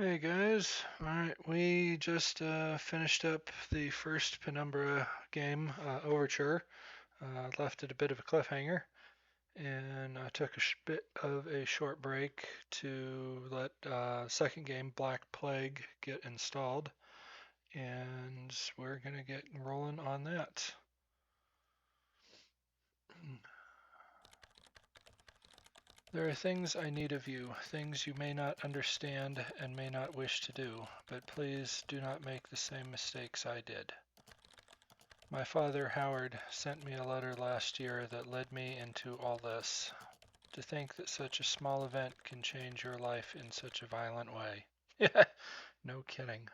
Hey guys, alright, we just finished up the first Penumbra game, Overture, left it a bit of a cliffhanger, and I took a bit of a short break to let second game, Black Plague, get installed, and we're gonna get rolling on that. There are things I need of you, things you may not understand and may not wish to do, but please do not make the same mistakes I did. My father, Howard, sent me a letter last year that led me into all this. To think that such a small event can change your life in such a violent way. Yeah, no kidding.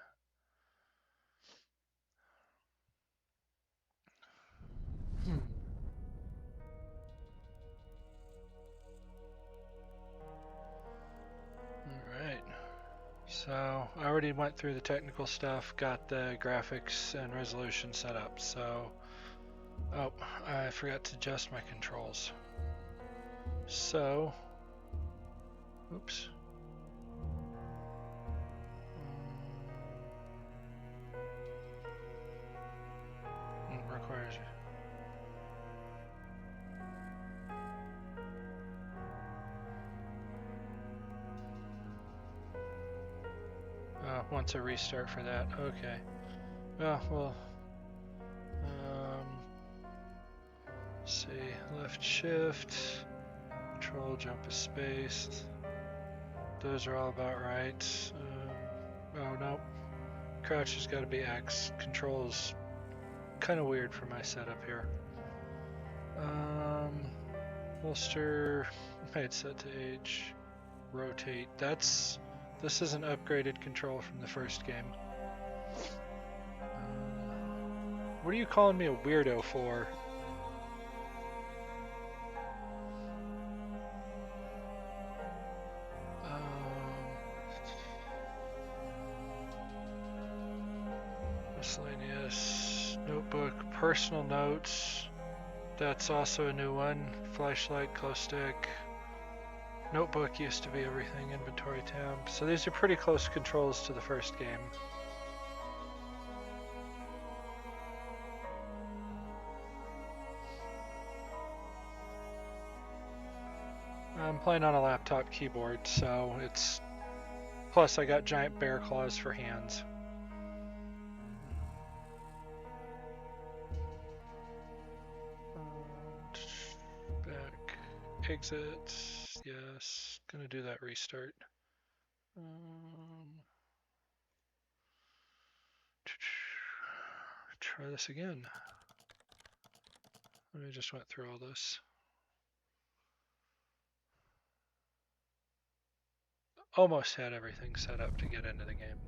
Alright. So, I already went through the technical stuff, got the graphics and resolution set up, so... Oh, I forgot to adjust my controls. So... Oops. Requires... wants a restart for that. Okay. Well, see, left shift, control jump is spaced. Those are all about right. Oh no, crouch has got to be X. Control is kind of weird for my setup here. Holster, height set to H, rotate. This is an upgraded control from the first game. What are you calling me a weirdo for? Miscellaneous notebook, personal notes. That's also a new one. Flashlight, glow stick. Notebook used to be everything. Inventory tab. So these are pretty close controls to the first game. I'm playing on a laptop keyboard, so it's... Plus I got giant bear claws for hands. Back. Exit. Yes. Gonna do that restart. Try this again. I just went through all this. Almost had everything set up to get into the game.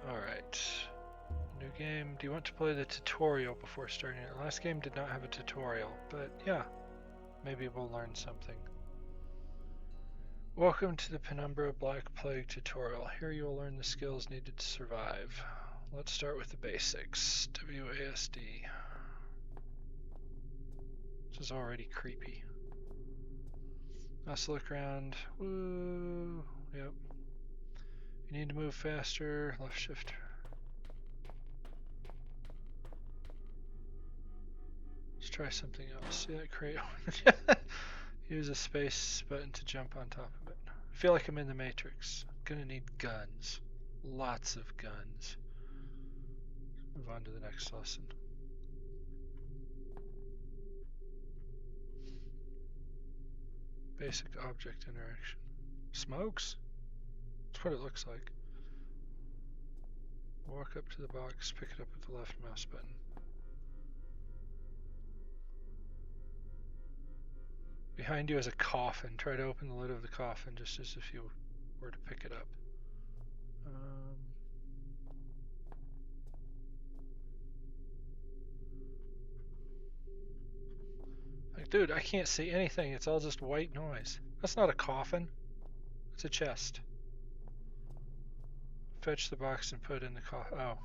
Alright. New game. Do you want to play the tutorial before starting it? Last game did not have a tutorial, but yeah. Maybe we'll learn something. Welcome to the Penumbra Black Plague tutorial. Here you will learn the skills needed to survive. Let's start with the basics. WASD. This is already creepy. Let's look around. Woo! Yep. If you need to move faster, left shift. Let's try something else. See that crate? Use a space button to jump on top of it. I feel like I'm in the Matrix. I'm gonna need guns. Lots of guns. Move on to the next lesson. Basic object interaction. Smokes? That's what it looks like. Walk up to the box, pick it up with the left mouse button. Behind you is a coffin. Try to open the lid of the coffin just as if you were to pick it up. Like, dude, I can't see anything. It's all just white noise. That's not a coffin. It's a chest. Fetch the box and put it in the coffin. Oh.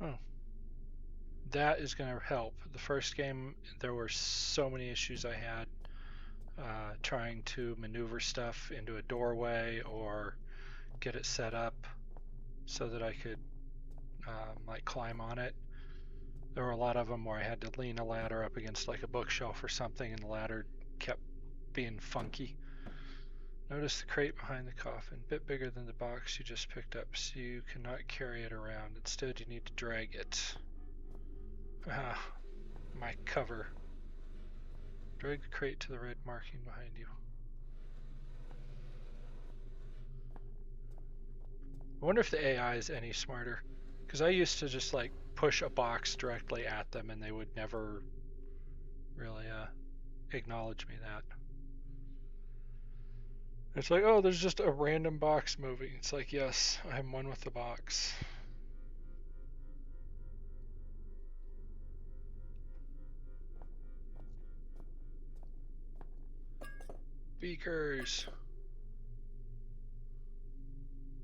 Oh. That is going to help. The first game, there were so many issues I had trying to maneuver stuff into a doorway or get it set up so that I could like climb on it. There were a lot of them where I had to lean a ladder up against like a bookshelf or something, and the ladder kept being funky. Notice the crate behind the coffin, a bit bigger than the box you just picked up, so you cannot carry it around. Instead, you need to drag it. Ah, my cover. Drag the crate to the red marking behind you. I wonder if the AI is any smarter. Because I used to just like push a box directly at them and they would never really acknowledge me that. It's like, oh, there's just a random box moving. It's like, yes, I'm one with the box. Beakers.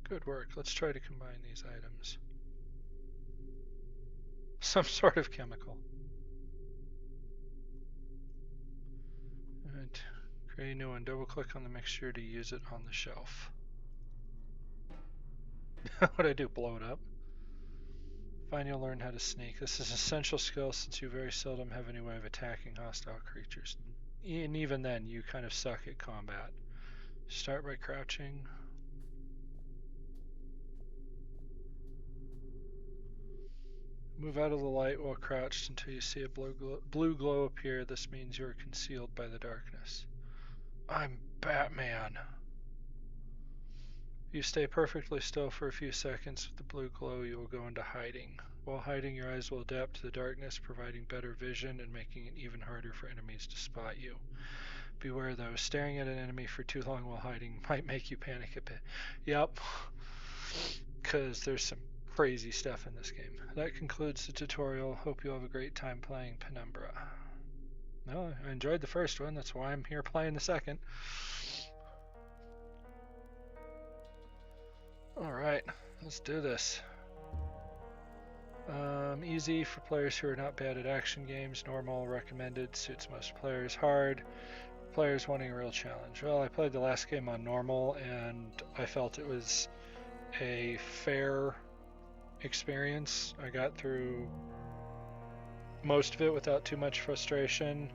Good work. Let's try to combine these items. Some sort of chemical. Alright. Create a new one. Double click on the mixture to use it on the shelf. What do I do? Blow it up? Find you'll learn how to sneak. This is an essential skill since you very seldom have any way of attacking hostile creatures. And even then, you kind of suck at combat. Start by crouching. Move out of the light while crouched until you see a blue glow appear. This means you are concealed by the darkness. I'm Batman. If you stay perfectly still for a few seconds with the blue glow, you will go into hiding. While hiding, your eyes will adapt to the darkness, providing better vision and making it even harder for enemies to spot you. Beware though, staring at an enemy for too long while hiding might make you panic a bit. Yep, because there's some crazy stuff in this game. That concludes the tutorial. Hope you have a great time playing Penumbra. No, I enjoyed the first one, that's why I'm here playing the second. Alright, let's do this. Easy for players who are not bad at action games. Normal, recommended, suits most players. Hard, players wanting a real challenge. Well, I played the last game on normal and I felt it was a fair experience. I got through most of it without too much frustration,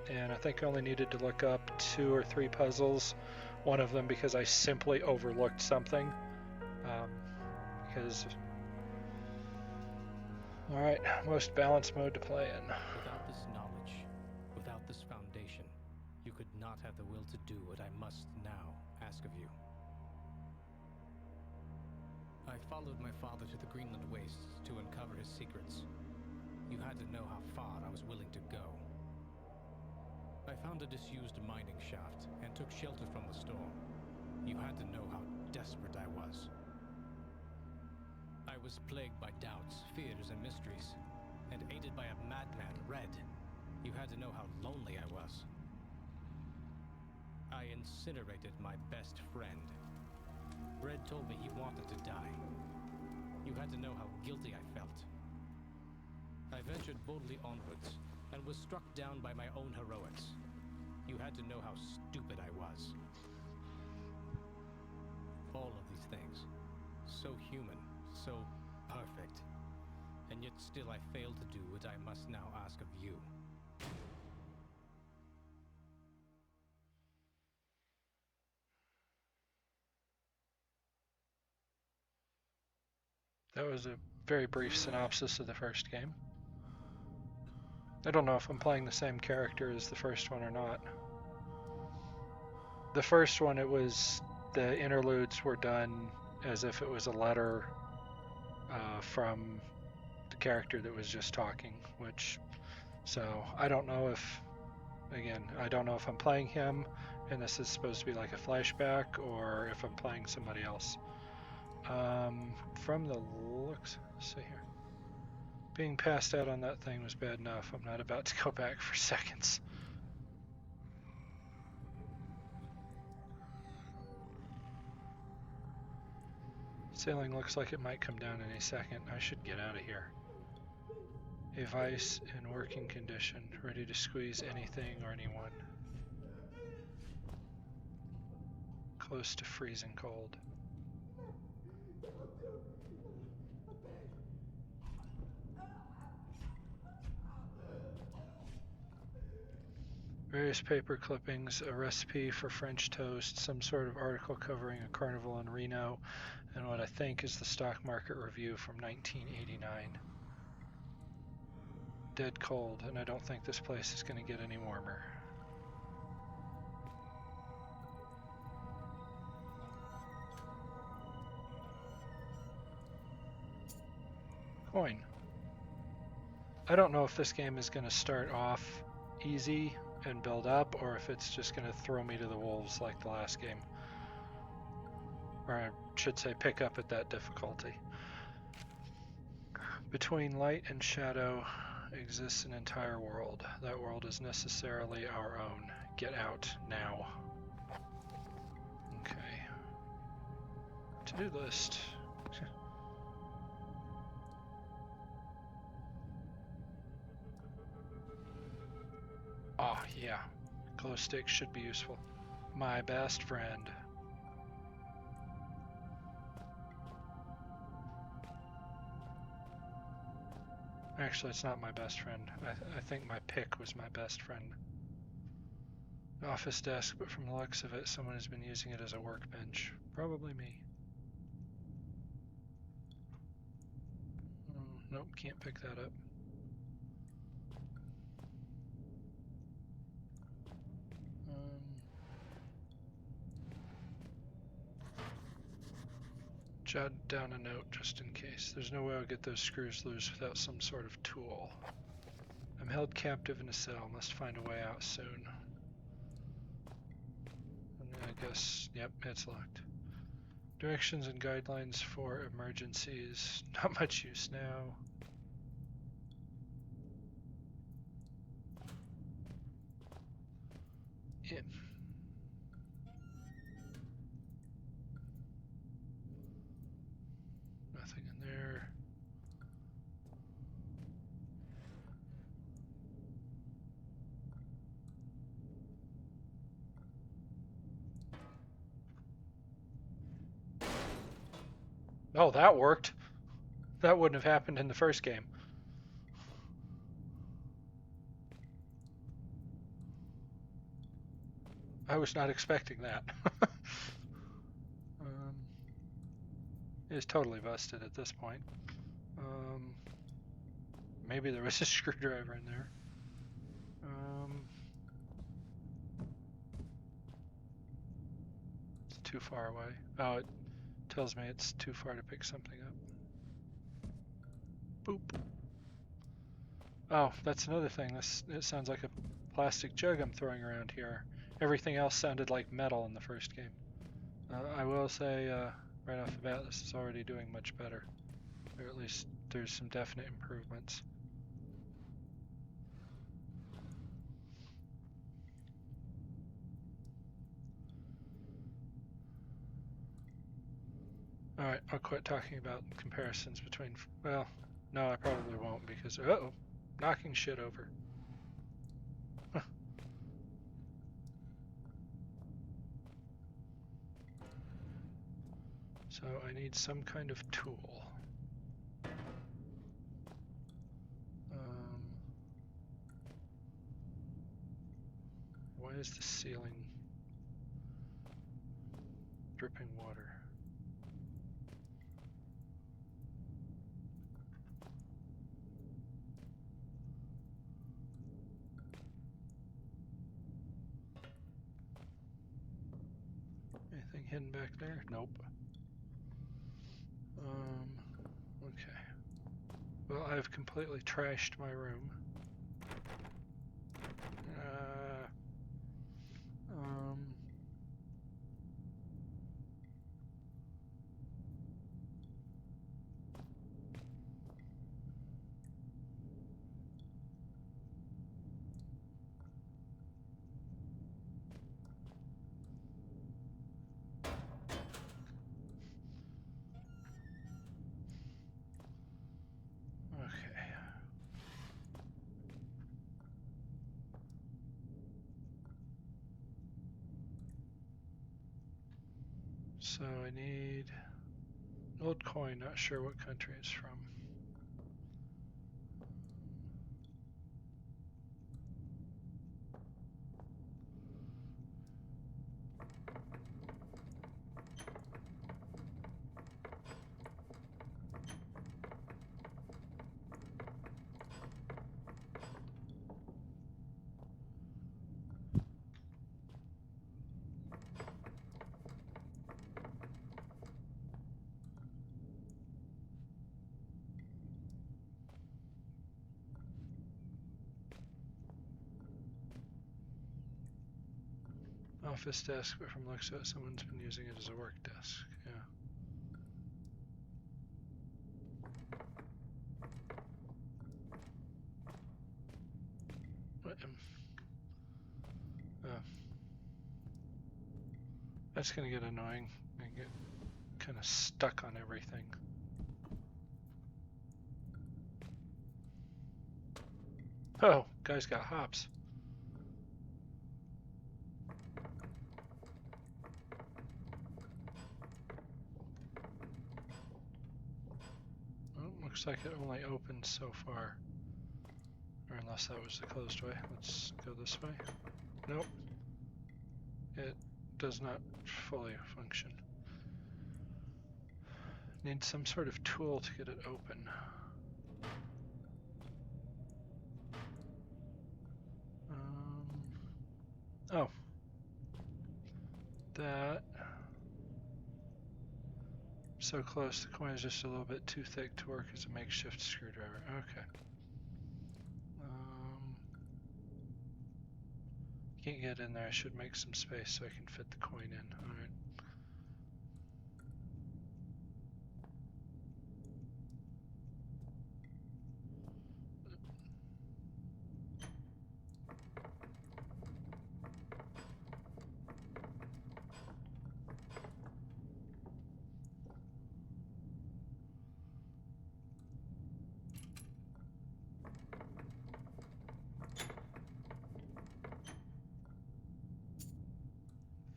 and I think I only needed to look up 2 or 3 puzzles. One of them because I simply overlooked something. Alright, most balanced mode to play in. Without this knowledge, without this foundation, you could not have the will to do what I must now ask of you. I followed my father to the Greenland wastes to uncover his secrets. You had to know how far I was willing to go. I found a disused mining shaft and took shelter from the storm. You had to know how desperate I was. I was plagued by doubts, fears, and mysteries, and aided by a madman, Red. You had to know how lonely I was. I incinerated my best friend. Red told me he wanted to die. You had to know how guilty I felt. I ventured boldly onwards, and was struck down by my own heroics. You had to know how stupid I was. All of these things, so human, so perfect, and yet still I failed to do what I must now ask of you. That was a very brief synopsis of the first game. I don't know if I'm playing the same character as the first one or not. The first one, it was, the interludes were done as if it was a letter from the character that was just talking, so I don't know if, again, I don't know if I'm playing him and this is supposed to be like a flashback or if I'm playing somebody else. From the looks, let's see here. Being passed out on that thing was bad enough. I'm not about to go back for seconds. Ceiling looks like it might come down any second. I should get out of here. A vice in working condition, ready to squeeze anything or anyone. Close to freezing cold. Various paper clippings, a recipe for French toast, some sort of article covering a carnival in Reno, and what I think is the stock market review from 1989. Dead cold, and I don't think this place is going to get any warmer. Coin. I don't know if this game is going to start off easy and build up, or if it's just going to throw me to the wolves like the last game. Or I should say pick up at that difficulty. Between light and shadow exists an entire world. That world is necessarily our own. Get out now. Okay. To-do list. Ah, yeah. Glow sticks should be useful. My best friend. Actually, it's not my best friend. I think my pick was my best friend. Office desk, but from the looks of it, someone has been using it as a workbench. Probably me. Nope, can't pick that up. Jot down a note just in case. There's no way I'll get those screws loose without some sort of tool. I'm held captive in a cell. Must find a way out soon. And I guess, yep, it's locked. Directions and guidelines for emergencies. Not much use now. Yeah. Nothing in there. Oh, that worked. That wouldn't have happened in the first game. I was not expecting that. It's totally busted at this point. Maybe there was a screwdriver in there. It's too far away. Oh, it tells me it's too far to pick something up. Boop. Oh, that's another thing. It sounds like a plastic jug I'm throwing around here. Everything else sounded like metal in the first game. I will say right off the bat, this is already doing much better. Or at least there's some definite improvements. Alright, I'll quit talking about comparisons between... Well, no, I probably won't because... Uh-oh, knocking shit over. So I need some kind of tool. Why is the ceiling dripping water? Anything hidden back there? Nope. Okay. Well, I've completely trashed my room. So I need old coin, not sure what country it's from. Office desk, but from looks of it, someone's been using it as a work desk. Yeah. What? That's gonna get annoying. I get kind of stuck on everything. Oh, guy's got hops. Well, looks like it only opened so far. Or unless that was the closed way. Let's go this way. Nope. It does not fully function. Need some sort of tool to get it open. Oh. That. So close, the coin is just a little bit too thick to work as a makeshift screwdriver. Okay. Can't get in there. I should make some space so I can fit the coin in. Alright.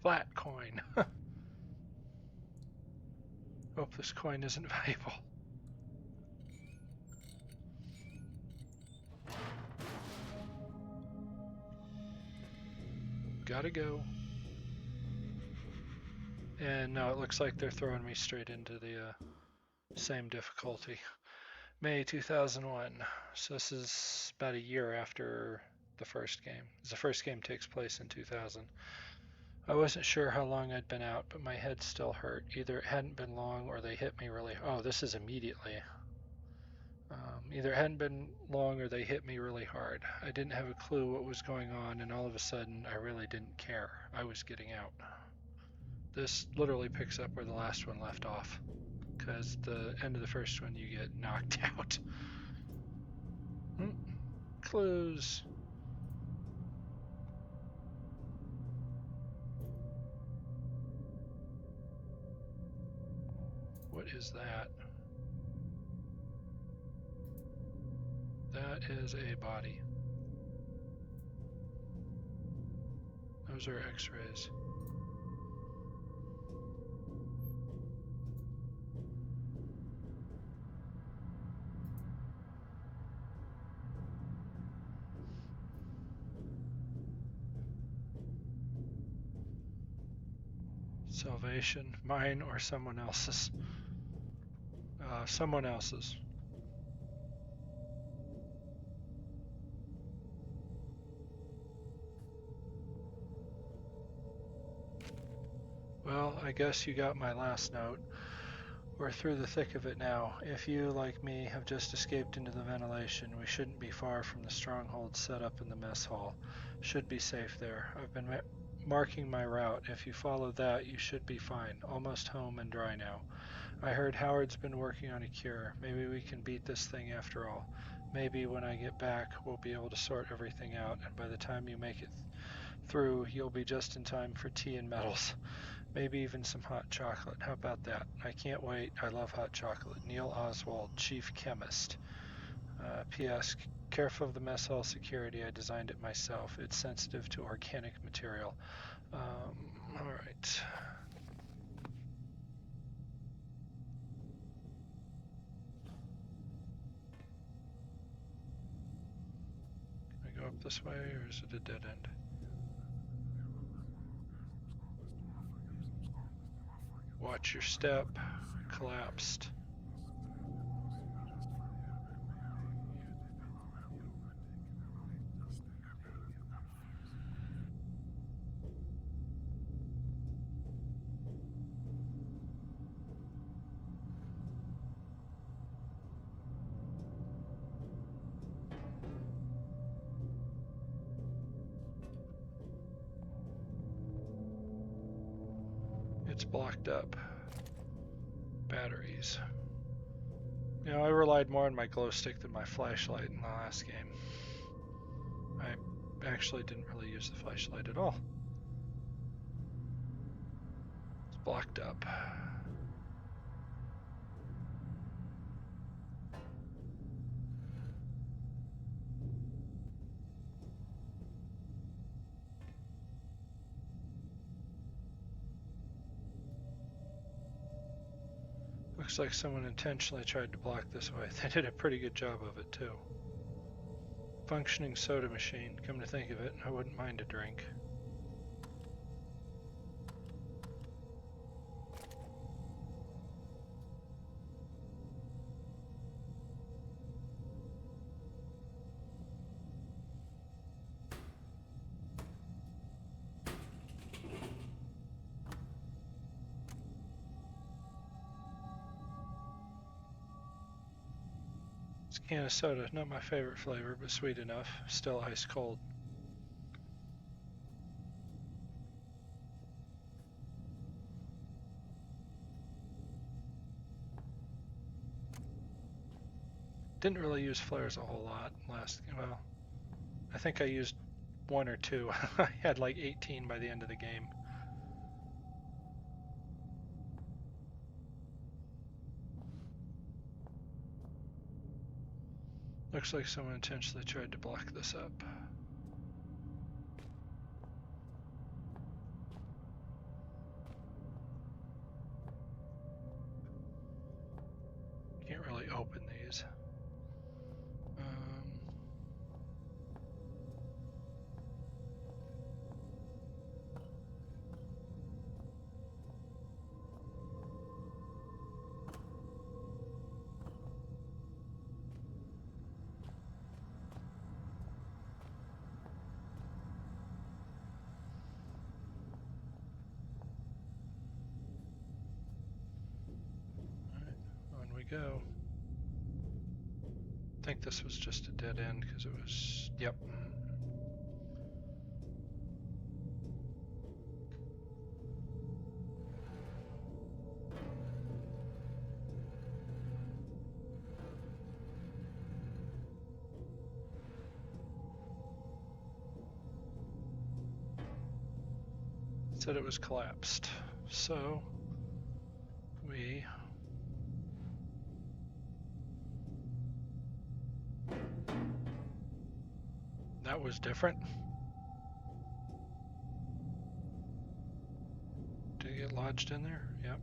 Flat coin. Hope this coin isn't valuable. Gotta go. And no, it looks like they're throwing me straight into the same difficulty. May 2001. So this is about a year after the first game. The first game takes place in 2000. I wasn't sure how long I'd been out, but my head still hurt. Either it hadn't been long or they hit me really. Oh, this is immediately. Either it hadn't been long or they hit me really hard. I didn't have a clue what was going on, and all of a sudden, I really didn't care. I was getting out. This literally picks up where the last one left off, because the end of the first one, you get knocked out. Clues. What is that? That is a body. Those are x-rays. Salvation, mine or someone else's? Someone else's. Well, I guess you got my last note. We're through the thick of it now. If you, like me, have just escaped into the ventilation, we shouldn't be far from the stronghold set up in the mess hall. Should be safe there. I've been marking my route. If you follow that, you should be fine. Almost home and dry now. I heard Howard's been working on a cure. Maybe we can beat this thing after all. Maybe when I get back, we'll be able to sort everything out, and by the time you make it through, you'll be just in time for tea and medals. Maybe even some hot chocolate. How about that? I can't wait. I love hot chocolate. Neil Oswald, Chief Chemist. P.S. Careful of the mess hall security. I designed it myself. It's sensitive to organic material. All right. this way, or is it a dead end? Watch your step. Collapsed. It's blocked up. Batteries. You know, I relied more on my glow stick than my flashlight in the last game. I actually didn't really use the flashlight at all. It's blocked up. Looks like someone intentionally tried to block this way. They did a pretty good job of it, too. Functioning soda machine. Come to think of it, I wouldn't mind a drink. It's a can of soda. Not my favorite flavor, but sweet enough. Still ice cold. Didn't really use flares a whole lot last, well, I think I used 1 or 2. I had like 18 by the end of the game. Looks like someone intentionally tried to block this up. Can't really open these. On we go. I think this was just a dead end because it was, yep. Said it was collapsed. So we that was different. Did it get lodged in there? Yep.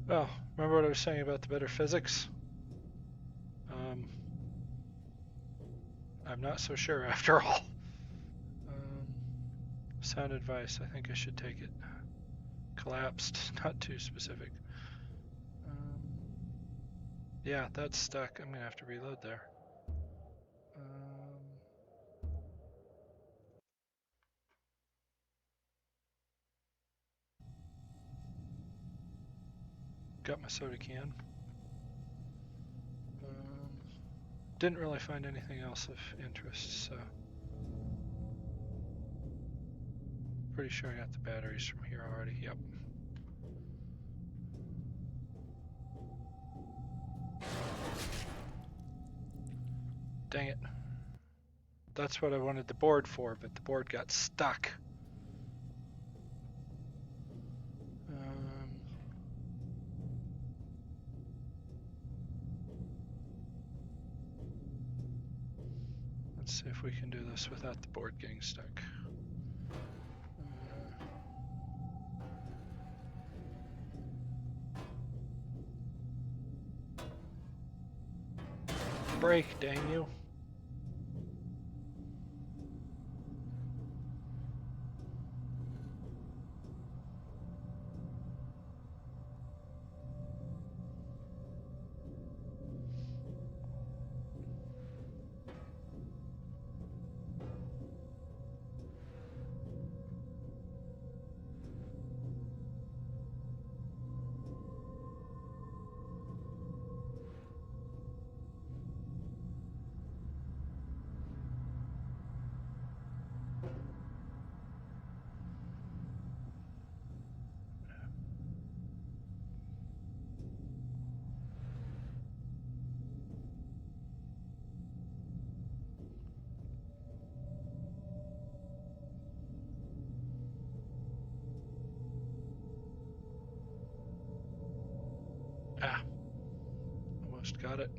Well, remember what I was saying about the better physics? I'm not so sure after all. Sound advice, I think I should take it. Collapsed, not too specific. Yeah, that's stuck. I'm gonna have to reload there. Got my soda can. Didn't really find anything else of interest, so pretty sure I got the batteries from here already. Yep. Dang it. That's what I wanted the board for, but the board got stuck. see if we can do this without the board getting stuck. Break, dang you. Ah, almost got it.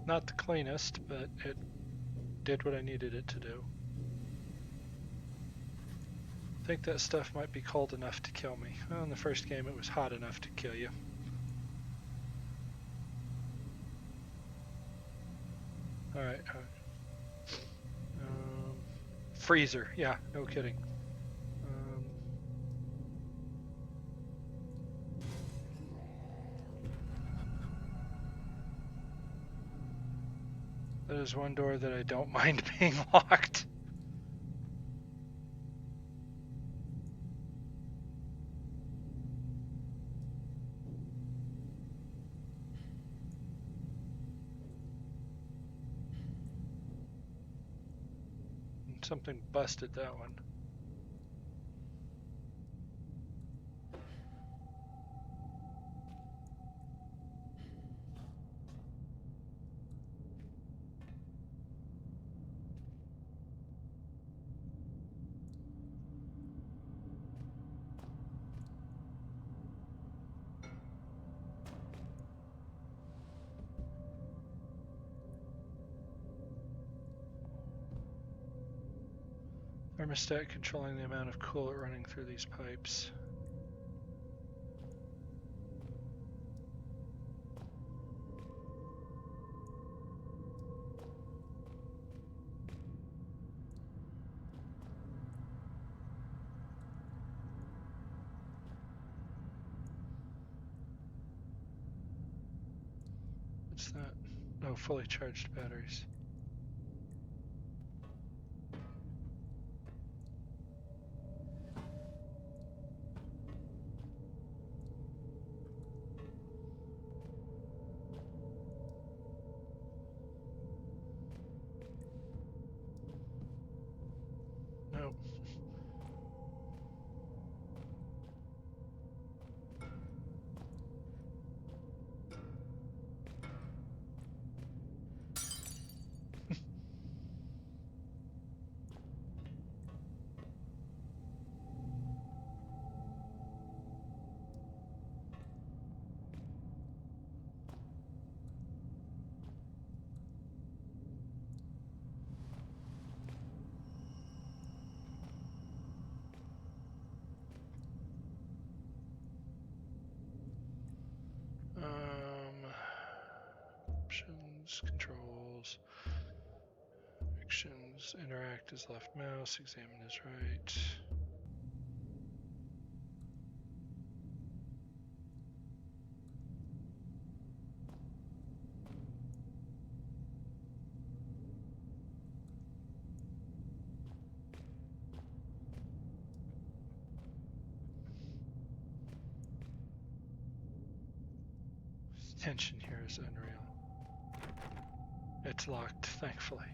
Not the cleanest, but it did what I needed it to do. I think that stuff might be cold enough to kill me. Well, in the first game it was hot enough to kill you. Alright. Freezer, yeah, no kidding. That is one door that I don't mind being locked. And something busted that one. Thermostat controlling the amount of coolant running through these pipes. What's that? No, fully charged batteries. Nope. mouse, controls, actions, interact is left mouse, examine is right. Tension here is unreal. It's locked, thankfully.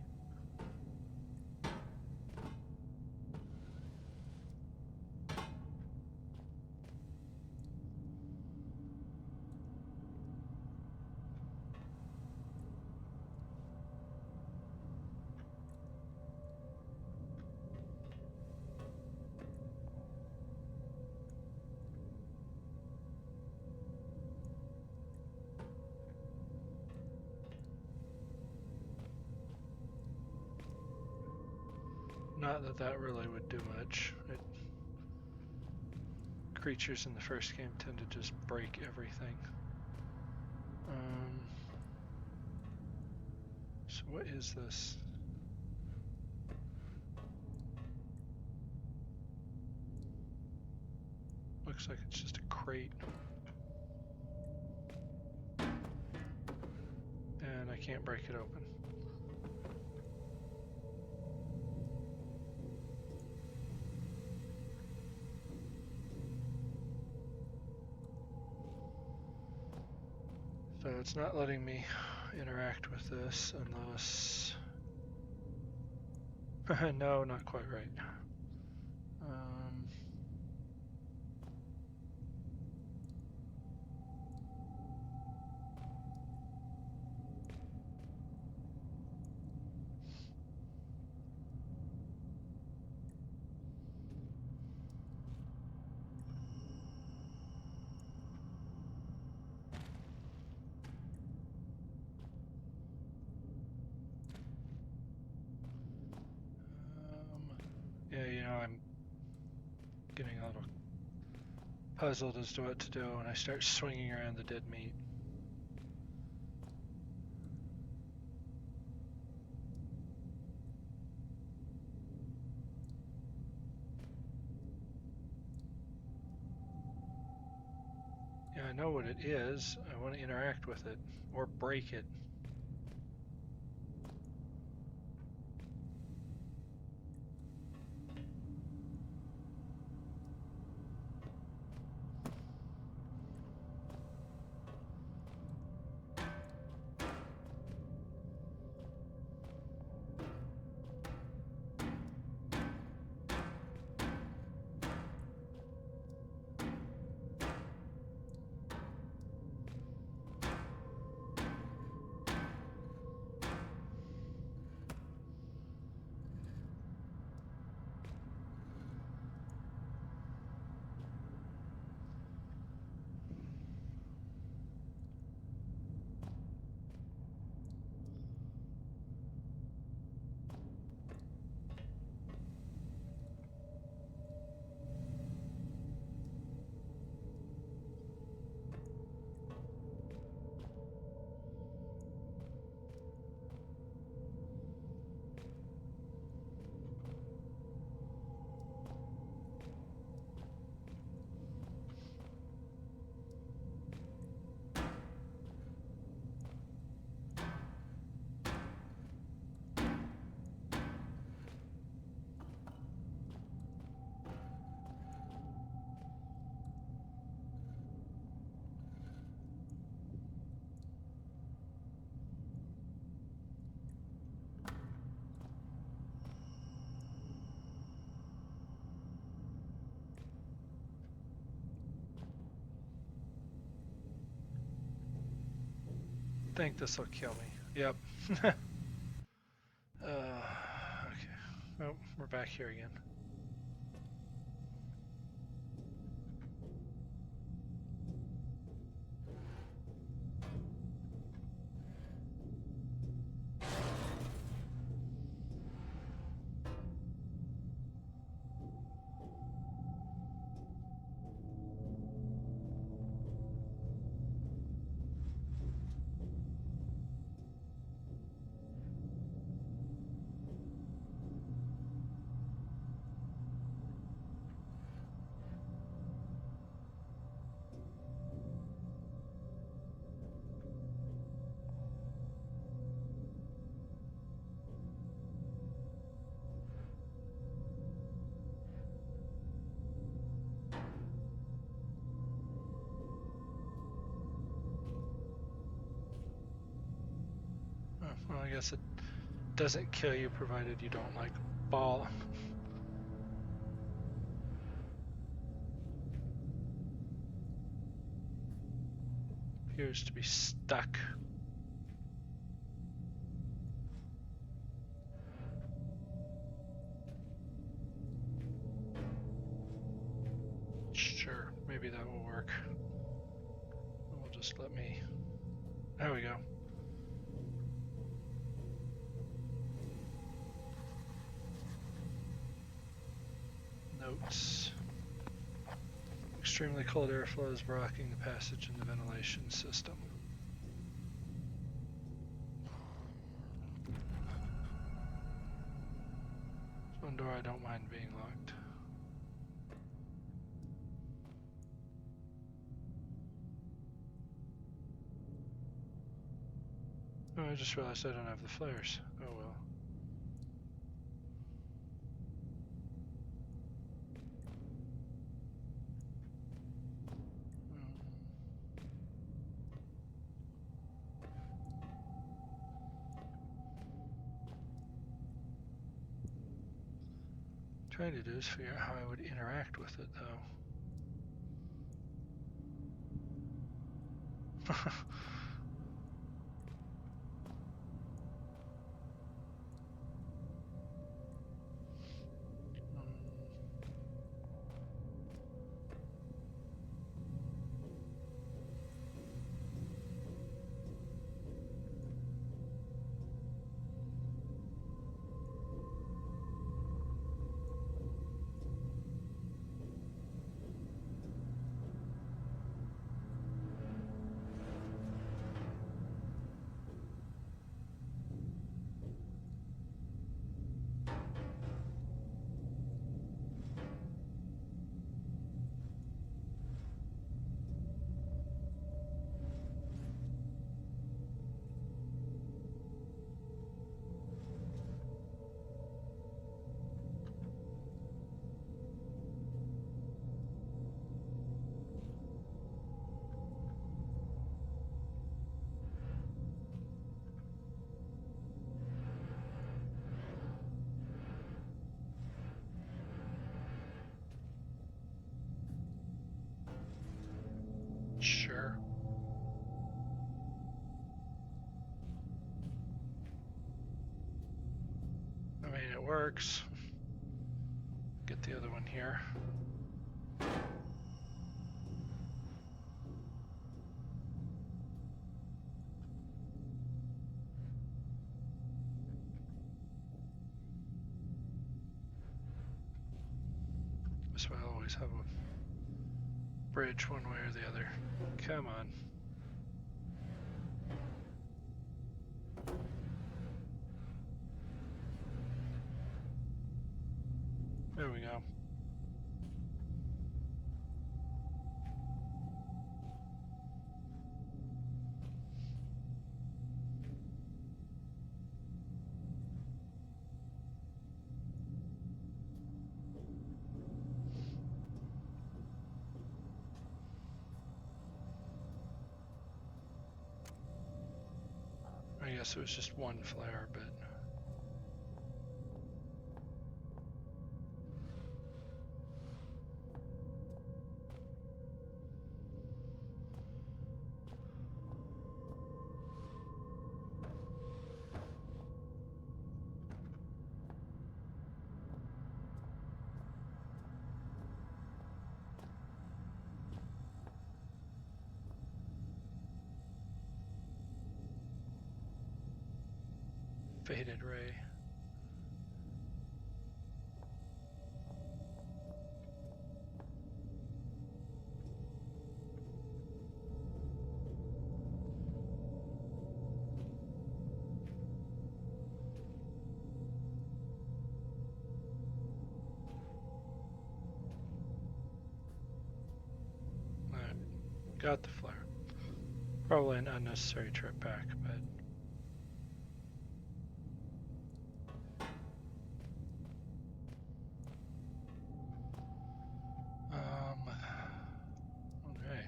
Not that that really would do much. Creatures in the first game tend to just break everything. So what is this? Looks like it's just a crate. And I can't break it open. So it's not letting me interact with this unless... no, not quite right. Yeah, you know, I'm getting a little puzzled as to what to do when I start swinging around the dead meat. Yeah, I know what it is. I want to interact with it or break it. I think this will kill me. Yep. Okay. Oh, we're back here again. I guess it doesn't kill you provided you don't like ball. Appears to be stuck. Sure, maybe that will work. We'll just let me... There we go. Notes. Extremely cold airflow is blocking the passage in the ventilation system. One door I don't mind being locked. Oh, I just realized I don't have the flares. Oh well. Trying to do is figure out how I would interact with it, though. Sure. I mean, it works. Get the other one here. This way I'll always have a bridge one way or the other. Come on. There we go. I guess it was just one flare, but... Faded ray. Alright, got the flare. Probably an unnecessary trip back, but... Okay.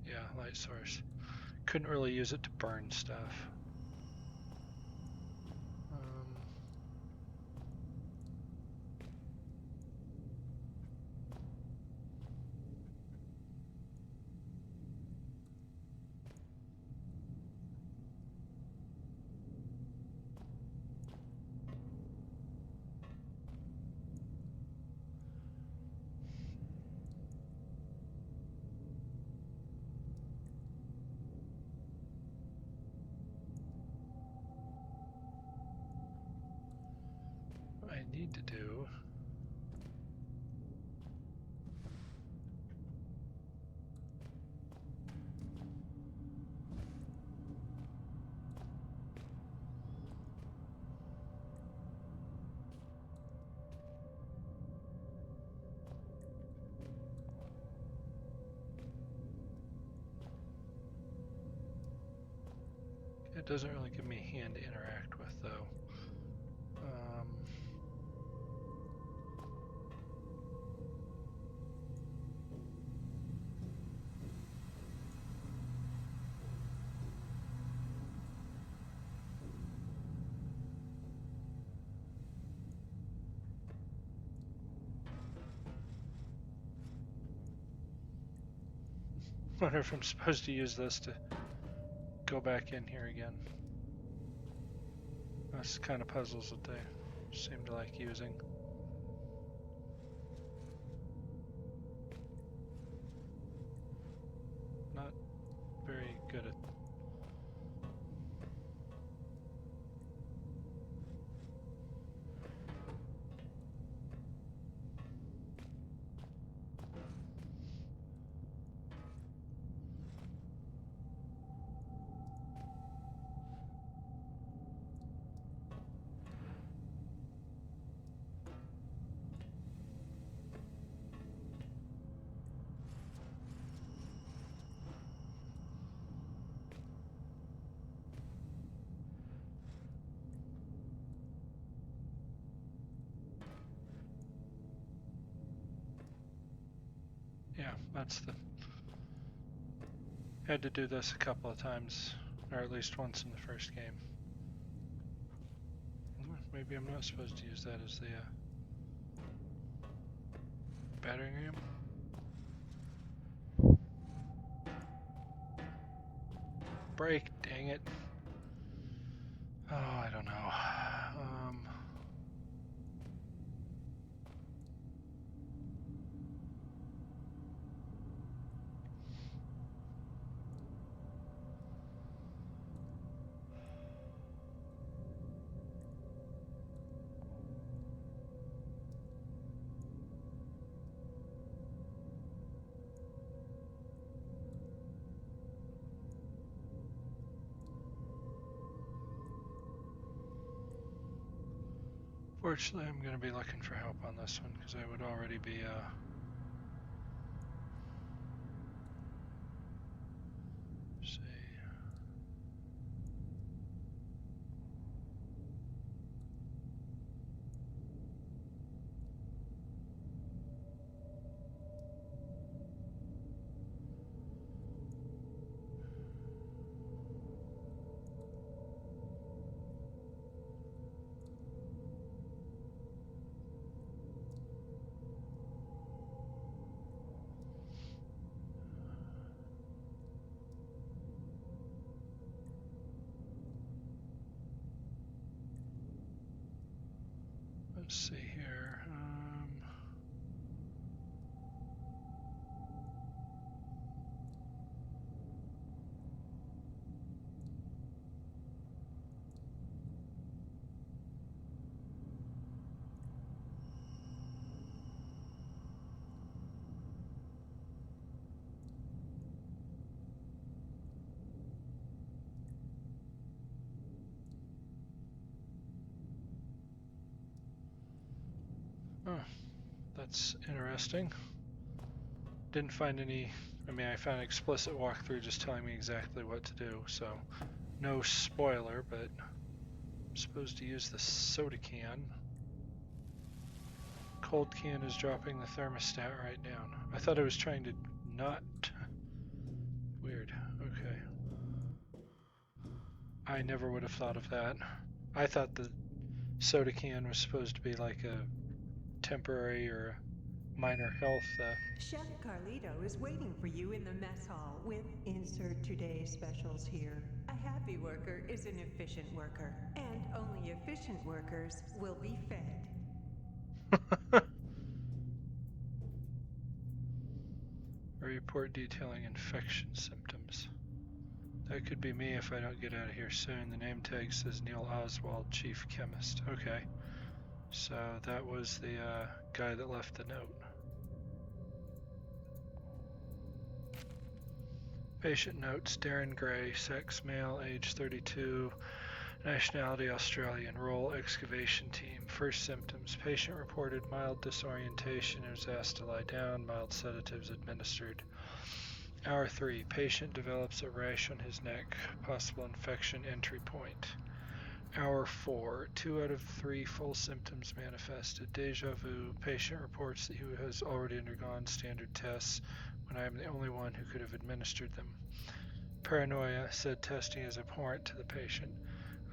Yeah, light source. couldn't really use it to burn stuff. What I need to do it doesn't really give me a hand to interact with, though. Wonder if I'm supposed to use this to go back in here again. That's the kind of puzzles that they seem to like using. Not very good at. Yeah, that's the. Had to do this a couple of times, or at least once in the first game. Maybe I'm not supposed to use that as the battering ram. Break, dang it. Oh, I don't know. Fortunately, I'm going to be looking for help on this one because I would already be see. Let's see here. Oh, that's interesting. Didn't find any. I mean, I found an explicit walkthrough just telling me exactly what to do, so no spoiler, but I'm supposed to use the soda can. Cold can is dropping the thermostat right down. I thought I was trying to not. Weird. Okay. I never would have thought of that. I thought the soda can was supposed to be like a temporary or minor health. Chef Carlito is waiting for you in the mess hall with insert today's specials here. A happy worker is an efficient worker, and only efficient workers will be fed. A report detailing infection symptoms. That could be me if I don't get out of here soon. The name tag says Neil Oswald, chief chemist. Okay. So that was the guy that left the note. Patient notes: Darren Gray, sex male, age 32, nationality Australian, role excavation team. First symptoms: patient reported mild disorientation and was asked to lie down, mild sedatives administered. Hour 3, patient develops a rash on his neck, possible infection entry point. Hour 4, 2 out of 3 full symptoms manifested. Deja vu, patient reports that he has already undergone standard tests when I am the only one who could have administered them. Paranoia, said testing is abhorrent to the patient.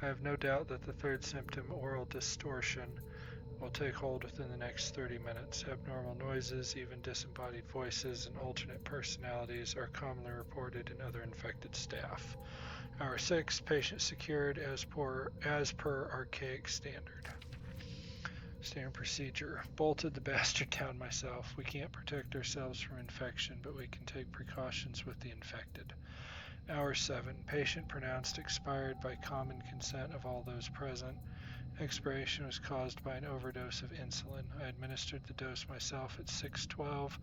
I have no doubt that the third symptom, oral distortion, will take hold within the next 30 minutes. Abnormal noises, even disembodied voices, and alternate personalities are commonly reported in other infected staff. Hour 6, patient secured as per archaic standard. Standard procedure. Bolted the bastard down myself. We can't protect ourselves from infection, but we can take precautions with the infected. Hour 7, patient pronounced expired by common consent of all those present. Expiration was caused by an overdose of insulin. I administered the dose myself at 6:12.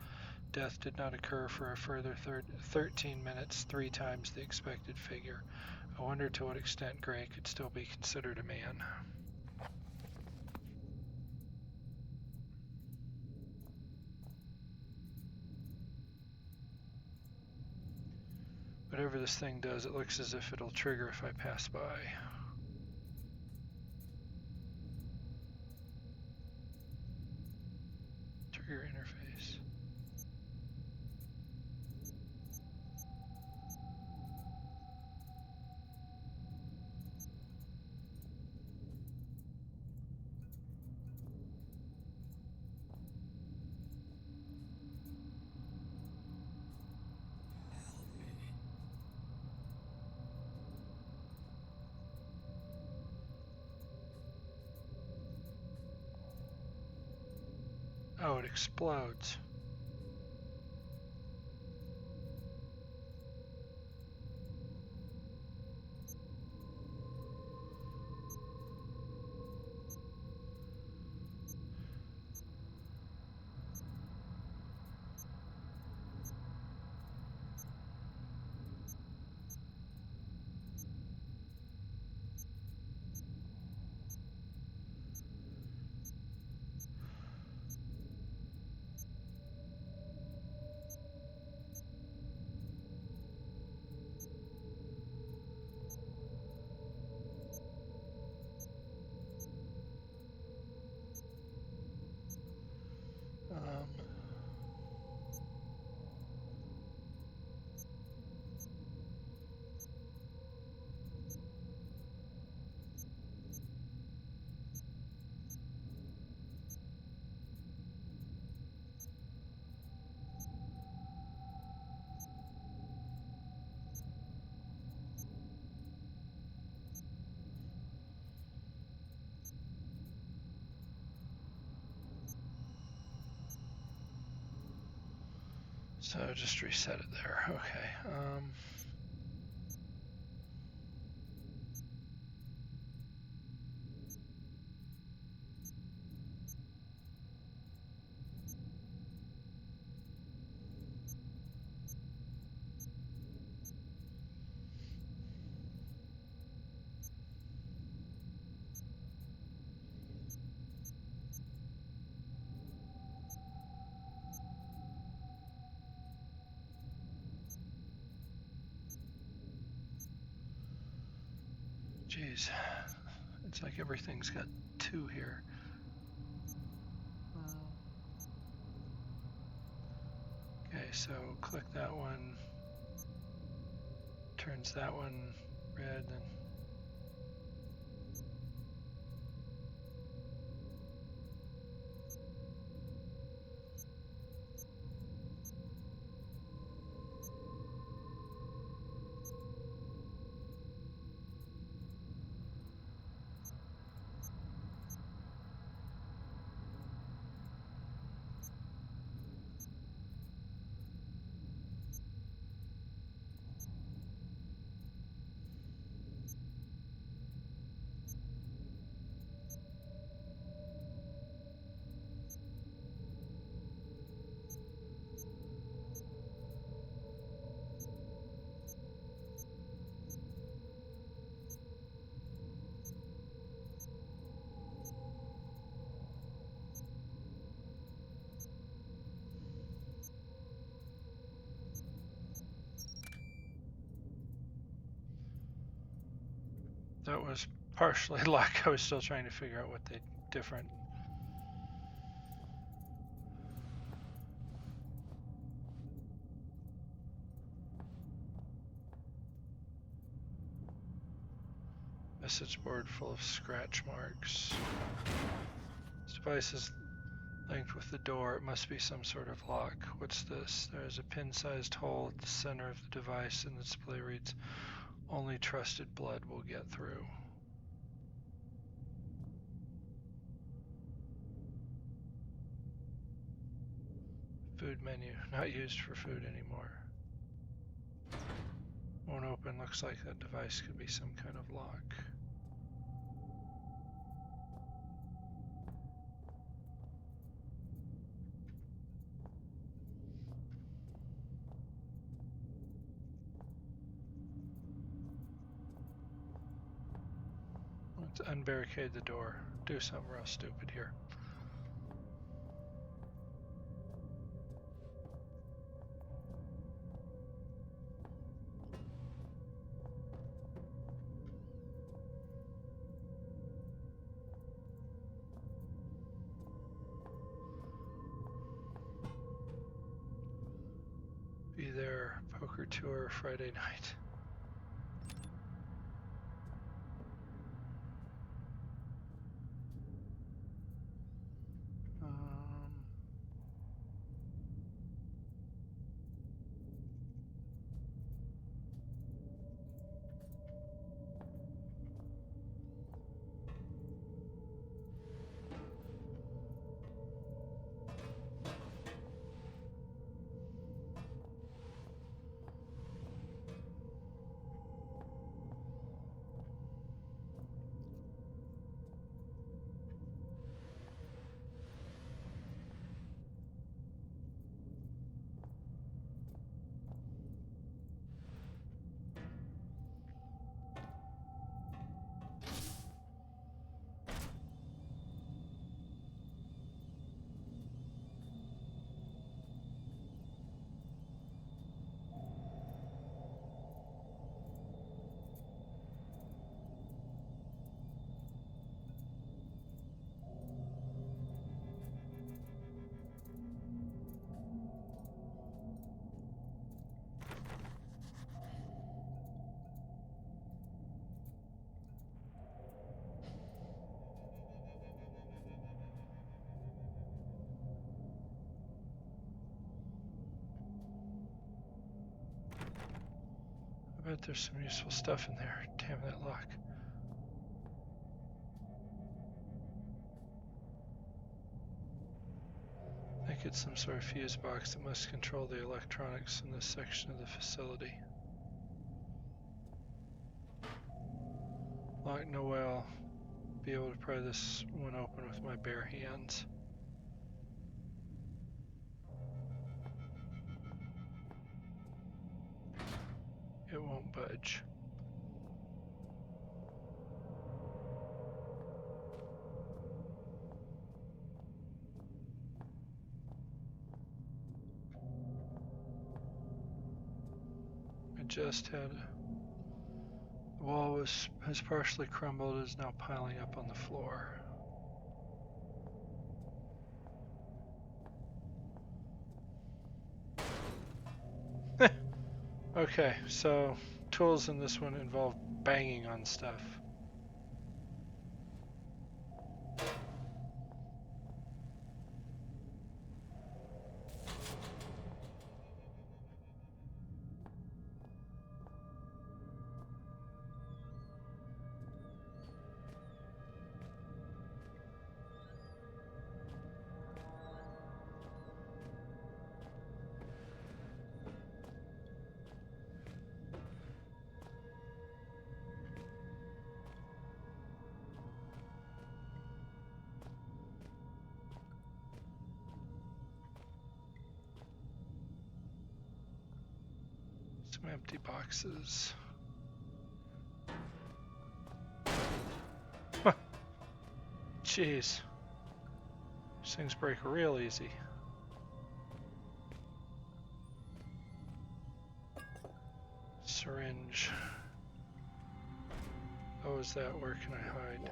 Death did not occur for a further 13 minutes, 3 times the expected figure. I wonder to what extent Gray could still be considered a man. Whatever this thing does, it looks as if it'll trigger if I pass by. Trigger interface. Oh, it explodes. So just reset it there. Okay. Jeez, it's like everything's got 2 here. Okay, so click that one, turns that one red, and That was partially luck. I was still trying to figure out what they different. Message board full of scratch marks. This device is linked with the door. It must be some sort of lock. What's this? There's a pin-sized hole at the center of the device, and the display reads, "Only trusted blood will get through." Food menu. Not used for food anymore. Won't open. Looks like that device could be some kind of lock. Let's unbarricade the door. Do something real stupid here. Be there. Poker tour Friday night. I bet there's some useful stuff in there. Damn that lock. I think it's some sort of fuse box that must control the electronics in this section of the facility. Lock Noel. Be able to pry this one open with my bare hands. It won't budge. I just had the wall has partially crumbled, is now piling up on the floor. Okay, so tools in this one involve banging on stuff. Some empty boxes. Jeez. These things break real easy. Syringe. Oh, is that where can I hide?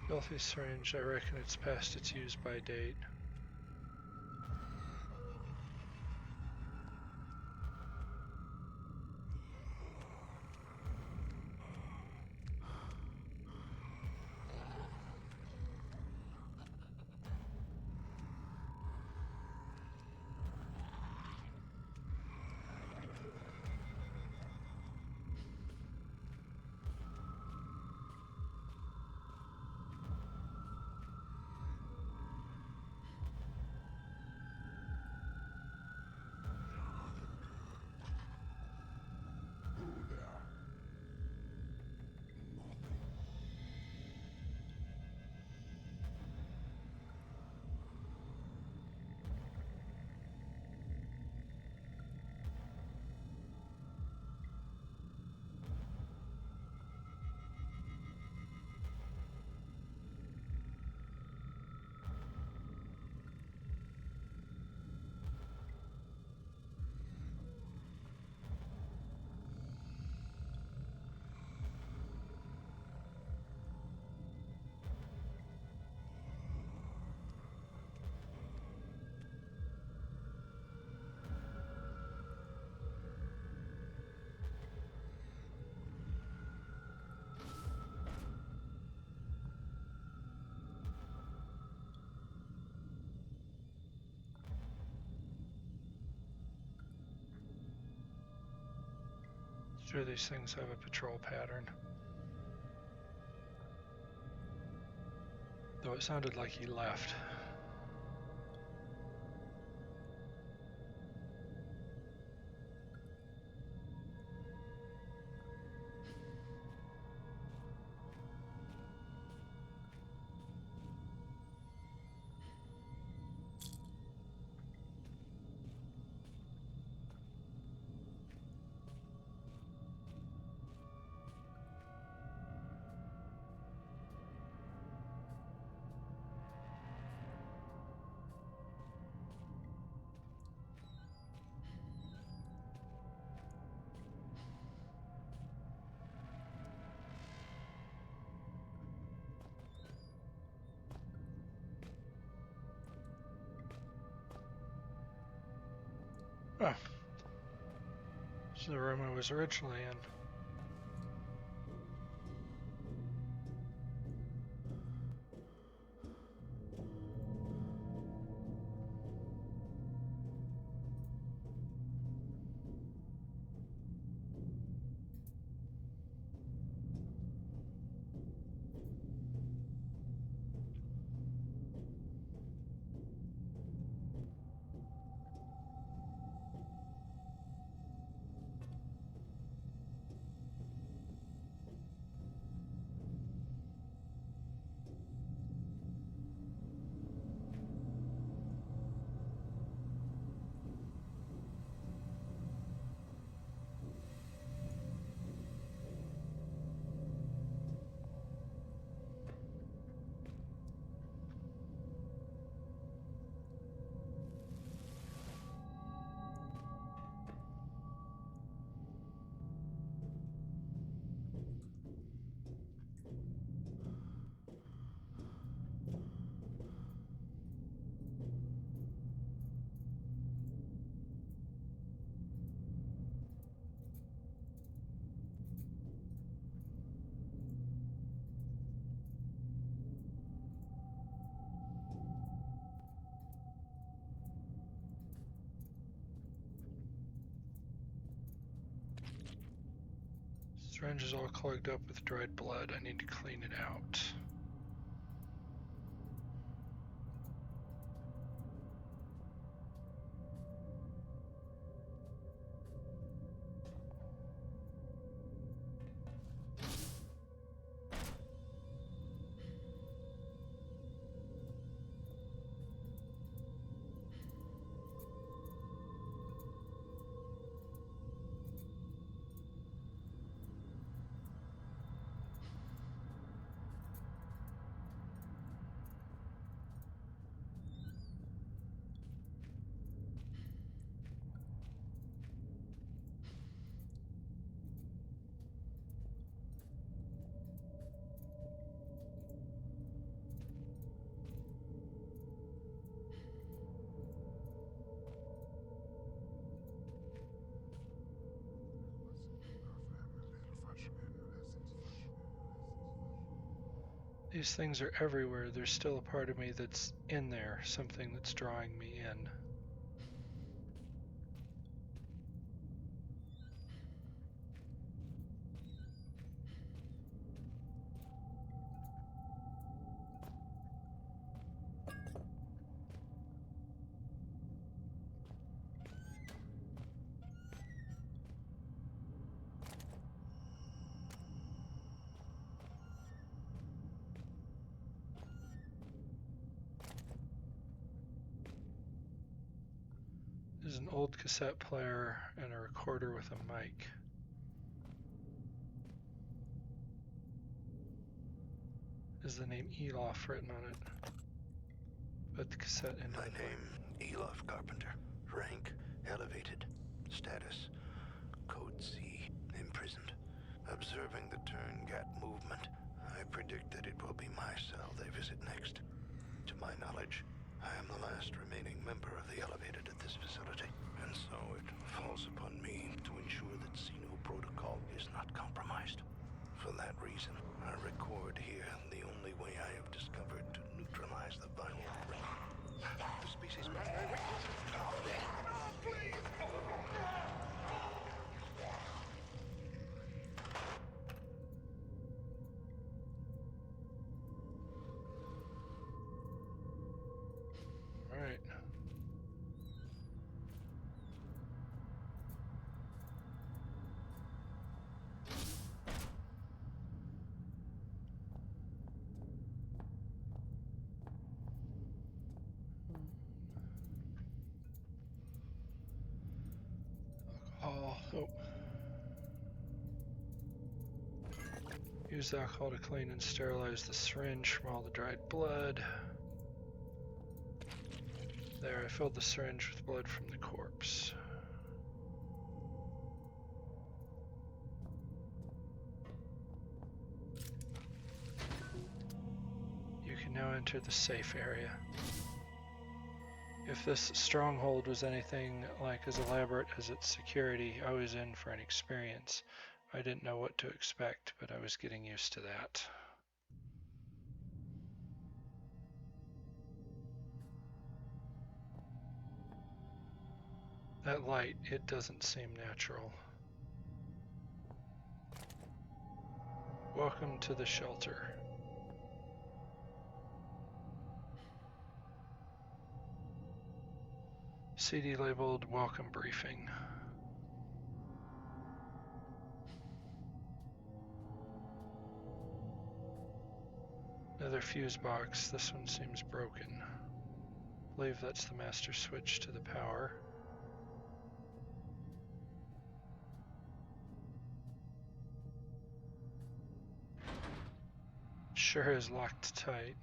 Filthy syringe, I reckon it's past its use by date. Sure, these things have a patrol pattern. Though it sounded like he left. Oh. This is the room I was originally in. Syringe is all clogged up with dried blood. I need to clean it out. These things are everywhere. There's still a part of me that's in there, something that's drawing me in. There's an old cassette player and a recorder with a mic. There's the name Elof written on it. Put the cassette into My the player. name, Elof Carpenter. Rank, elevated. Status, Code C, imprisoned. Observing the Turn-Gat movement, I predict that it will be my cell they visit next. To my knowledge, I am the last remaining member of the Elevated at this facility, and so it falls upon me to ensure that Xeno protocol is not compromised. For that reason, I record here the only way I have discovered to neutralize the viral threat. The species' primary weakness. All right. Alcohol. Oh. Use the alcohol to clean and sterilize the syringe from all the dried blood. There, I filled the syringe with blood from the corpse. You can now enter the safe area. If this stronghold was anything like as elaborate as its security, I was in for an experience. I didn't know what to expect, but I was getting used to that. That light, it doesn't seem natural. Welcome to the shelter. CD labeled welcome briefing. Another fuse box. This one seems broken. I believe that's the master switch to the power. Sure is locked tight.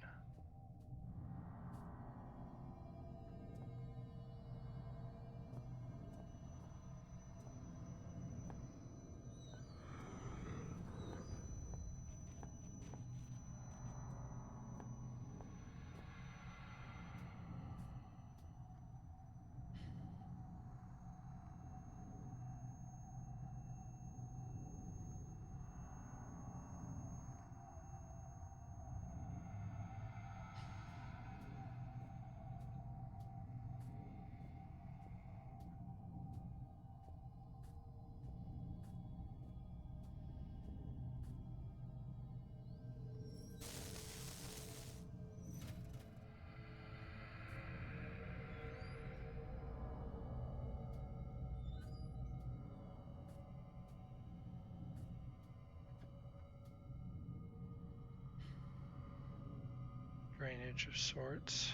Drainage of sorts.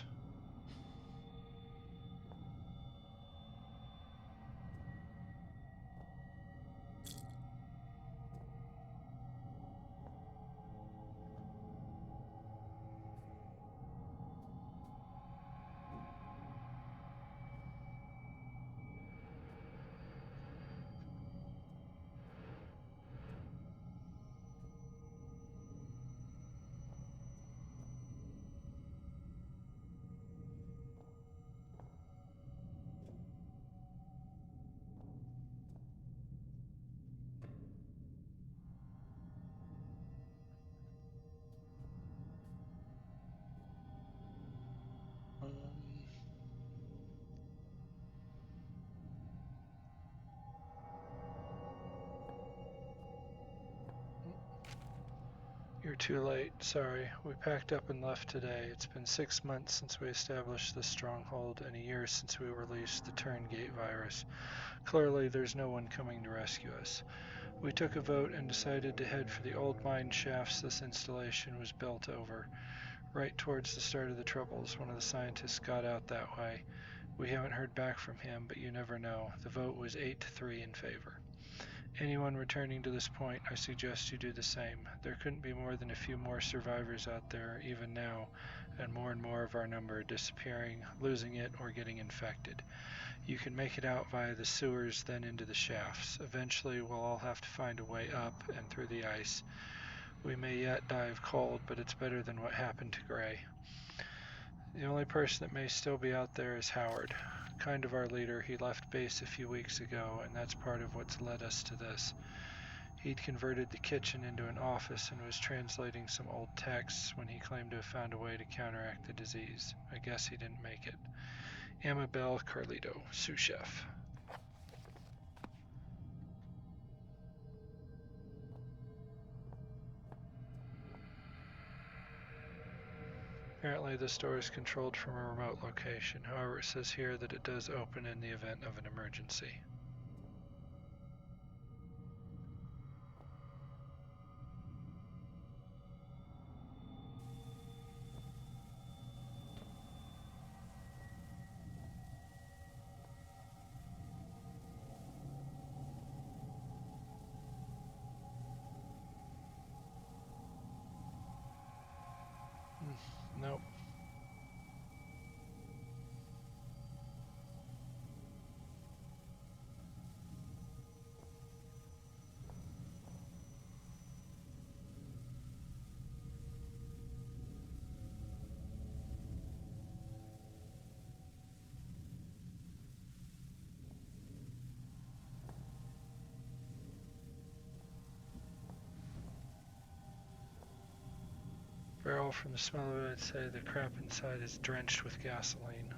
You're too late. Sorry. We packed up and left today. It's been 6 months since we established this stronghold and a year since we released the Turngate virus. Clearly, there's no one coming to rescue us. We took a vote and decided to head for the old mine shafts this installation was built over. Right towards the start of the Troubles, one of the scientists got out that way. We haven't heard back from him, but you never know. The vote was 8-3 in favor. Anyone returning to this point, I suggest you do the same. There couldn't be more than a few more survivors out there, even now, and more of our number are disappearing, losing it, or getting infected. You can make it out via the sewers, then into the shafts. Eventually, we'll all have to find a way up and through the ice. We may yet die of cold, but it's better than what happened to Gray. The only person that may still be out there is Howard. Kind of our leader. He left base a few weeks ago, and that's part of what's led us to this. He'd converted the kitchen into an office and was translating some old texts when he claimed to have found a way to counteract the disease. I guess he didn't make it. Amabel Carlito, sous chef. Apparently this door is controlled from a remote location. However, it says here that it does open in the event of an emergency. Nope. Barrel from the smell of it, I'd say the crap inside is drenched with gasoline.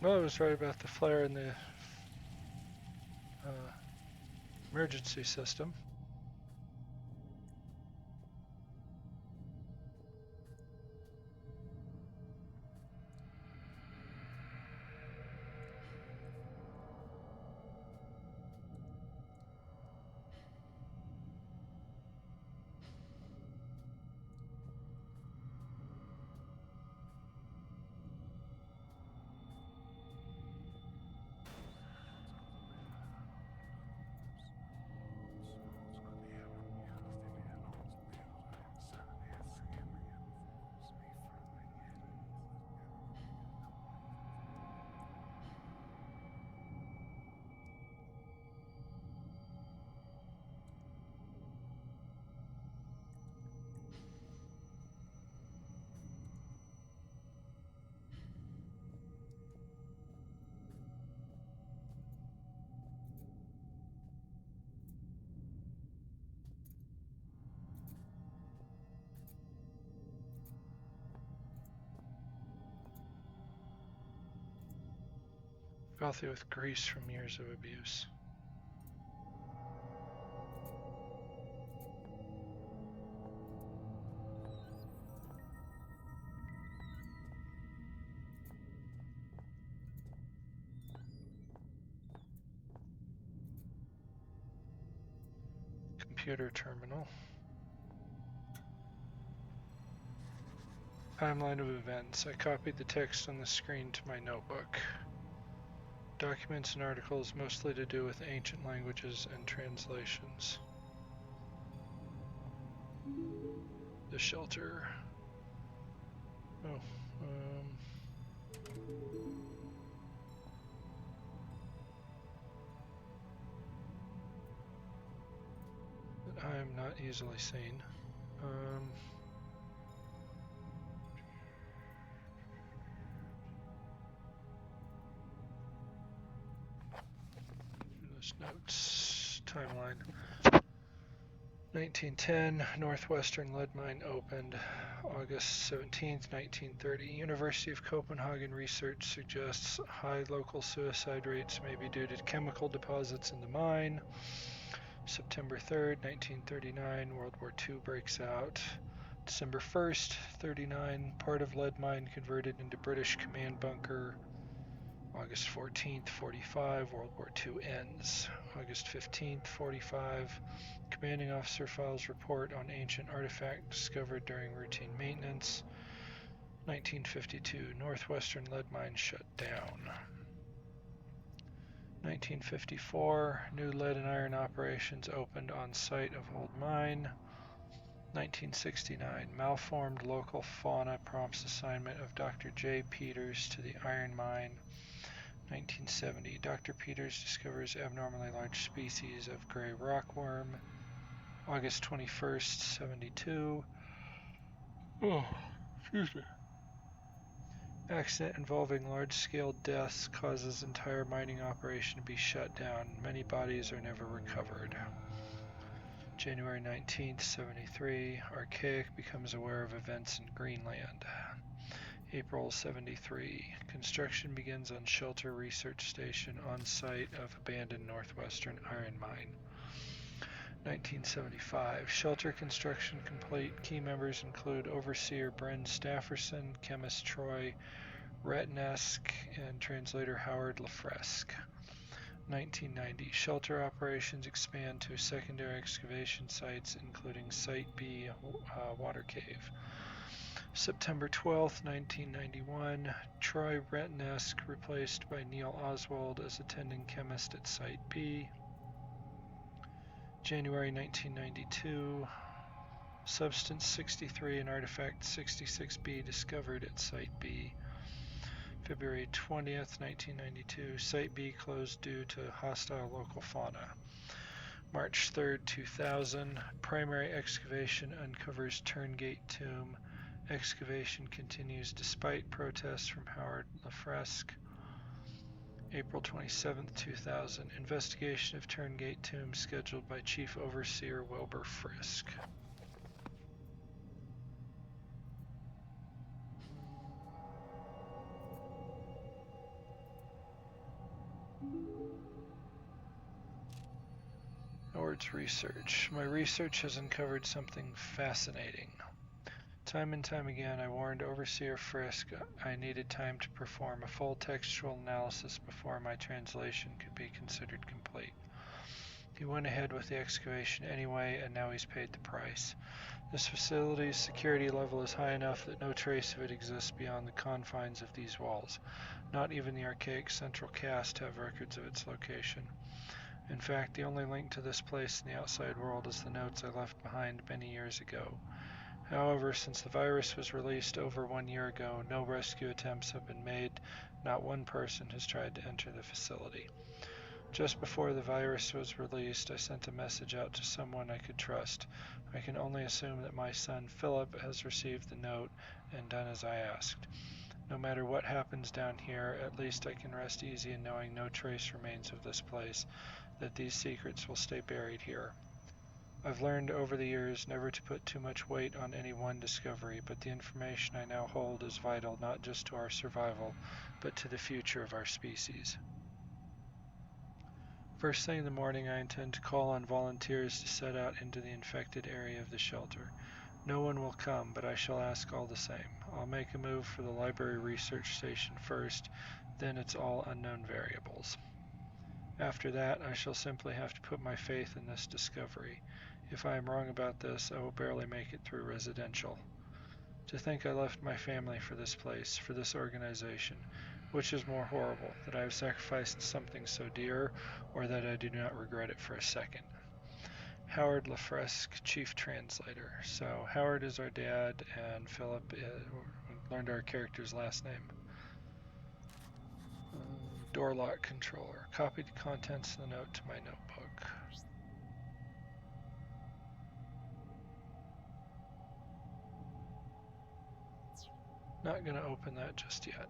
Well, I was right about the flare in the emergency system. Filthy with grease from years of abuse. computer terminal. Timeline of events. I copied the text on the screen to my notebook. Documents and articles mostly to do with ancient languages and translations. The shelter. Oh, I'm not easily seen. Those notes. Timeline. 1910, Northwestern lead mine opened. August 17th, 1930. University of Copenhagen research suggests high local suicide rates may be due to chemical deposits in the mine. September 3rd, 1939, World War II breaks out. December 1st, 39, part of lead mine converted into British command bunker. August 14th, 45, World War II ends. August 15th, 45, commanding officer files report on ancient artifact discovered during routine maintenance. 1952, Northwestern lead mine shut down. 1954, new lead and iron operations opened on site of old mine. 1969, malformed local fauna prompts assignment of Dr. J. Peters to the iron mine. 1970, Dr. Peters discovers abnormally large species of gray rockworm. August 21st, 72. Oh, excuse me. Accident involving large-scale deaths causes entire mining operation to be shut down. Many bodies are never recovered. January 19th, 73. Archaic becomes aware of events in Greenland. April 73. Construction begins on Shelter Research Station on site of abandoned Northwestern iron mine. 1975. Shelter construction complete. Key members include Overseer Bren Stafferson, Chemist Troy Retnesk, and translator Howard Lafresque. 1990. Shelter operations expand to secondary excavation sites, including Site B, Water Cave. September 12th, 1991. Troy Retnesk replaced by Neil Oswald as attending chemist at Site B. January 1992. Substance 63 and Artifact 66B discovered at Site B. February 20th, 1992. Site B closed due to hostile local fauna. March 3rd, 2000. Primary excavation uncovers Turngate tomb. Excavation continues despite protests from Howard Lafresque. April 27th, 2000. Investigation of Turngate tomb scheduled by Chief Overseer Wilbur Frisk. Howard's research. My research has uncovered something fascinating. Time and time again, I warned Overseer Frisk I needed time to perform a full textual analysis before my translation could be considered complete. He went ahead with the excavation anyway, and now he's paid the price. This facility's security level is high enough that no trace of it exists beyond the confines of these walls. Not even the archaic central cast have records of its location. In fact, the only link to this place in the outside world is the notes I left behind many years ago. However, since the virus was released over 1 year ago, no rescue attempts have been made. Not one person has tried to enter the facility. Just before the virus was released, I sent a message out to someone I could trust. I can only assume that my son Philip has received the note and done as I asked. No matter what happens down here, at least I can rest easy in knowing no trace remains of this place, that these secrets will stay buried here. I've learned over the years never to put too much weight on any one discovery, but the information I now hold is vital not just to our survival, but to the future of our species. First thing in the morning, I intend to call on volunteers to set out into the infected area of the shelter. No one will come, but I shall ask all the same. I'll make a move for the library research station first, then it's all unknown variables. After that, I shall simply have to put my faith in this discovery. If I am wrong about this, I will barely make it through residential. To think I left my family for this place, for this organization. Which is more horrible, that I have sacrificed something so dear, or that I do not regret it for a second? Howard Lafresque, Chief Translator. So Howard is our dad, and Philip learned our character's last name. Door lock controller. Copied the contents of the note to my notebook. Not gonna open that just yet.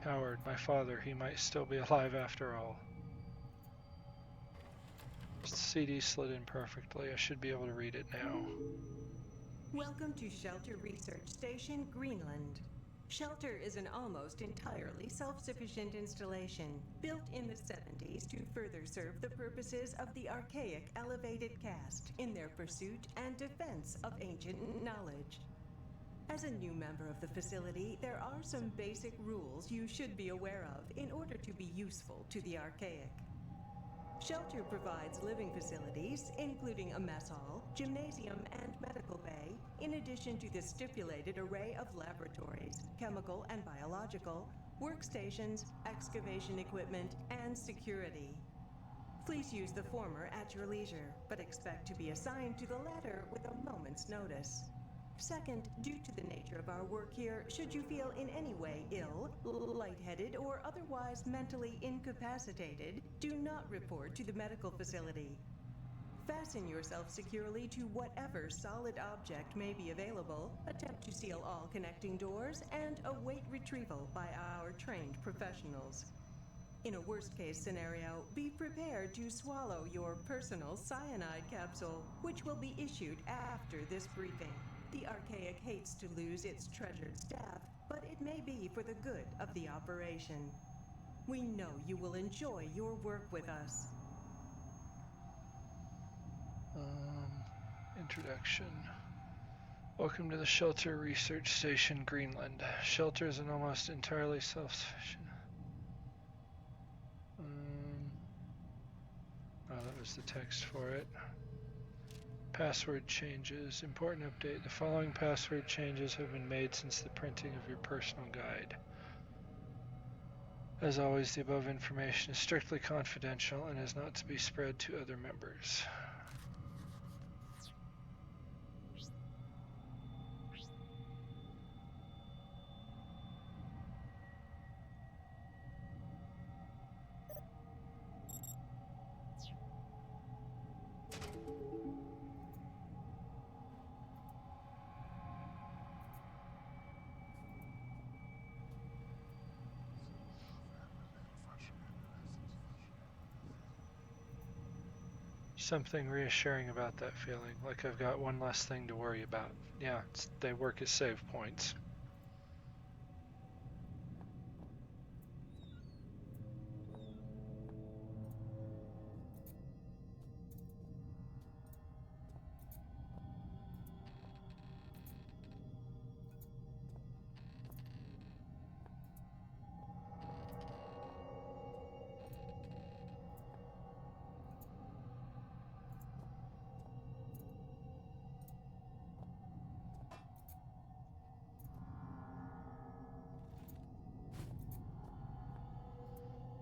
Howard, my father, he might still be alive after all. The CD slid in perfectly. I should be able to read it now. Welcome to Shelter Research Station, Greenland. Shelter is an almost entirely self-sufficient installation built in the 70s to further serve the purposes of the archaic elevated caste in their pursuit and defense of ancient knowledge. As a new member of the facility, there are some basic rules you should be aware of in order to be useful to the archaic. Shelter provides living facilities, including a mess hall, gymnasium, and medical bay, in addition to the stipulated array of laboratories, chemical and biological, workstations, excavation equipment, and security. Please use the former at your leisure, but expect to be assigned to the latter with a moment's notice. Second, due to the nature of our work here, should you feel in any way ill, lightheaded, or otherwise mentally incapacitated, do not report to the medical facility. Fasten yourself securely to whatever solid object may be available, attempt to seal all connecting doors, and await retrieval by our trained professionals. In a worst-case scenario, be prepared to swallow your personal cyanide capsule, which will be issued after this briefing. The Archaic hates to lose its treasured staff, but it may be for the good of the operation. We know you will enjoy your work with us. Introduction. Welcome to the Shelter Research Station, Greenland. Shelter is an almost entirely self-sufficient... that was the text for it. Password changes. Important update. The following password changes have been made since the printing of your personal guide. As always, the above information is strictly confidential and is not to be spread to other members. Something reassuring about that feeling, like I've got one less thing to worry about. Yeah, they work as save points.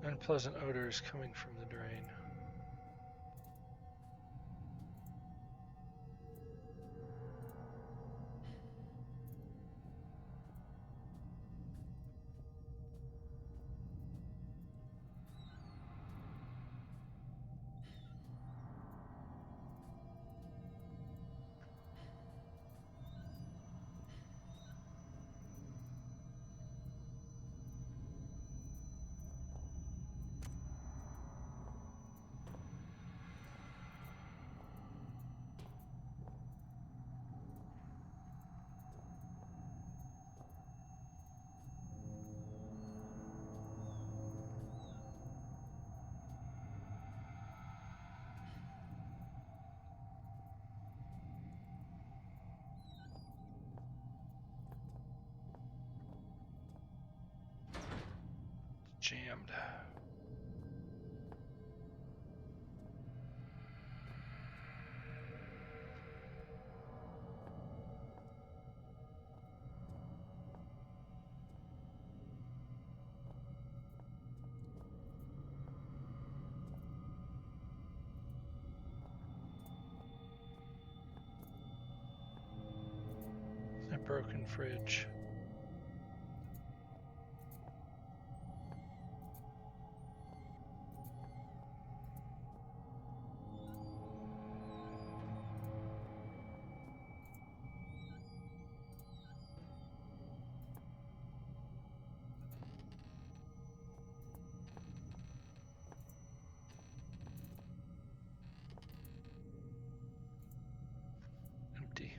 Unpleasant odors coming from the drain. Jammed. broken fridge. Empty.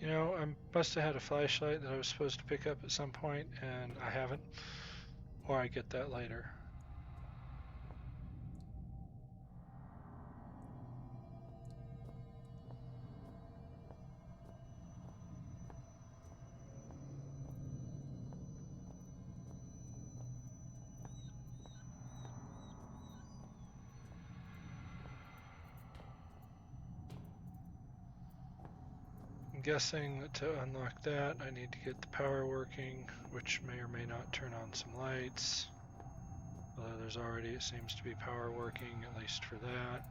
You know, I must have had a flashlight that I was supposed to pick up at some point, and I haven't. Or I get that later. I'm guessing that to unlock that, I need to get the power working, which may or may not turn on some lights. Although there's already, it seems to be power working, at least for that.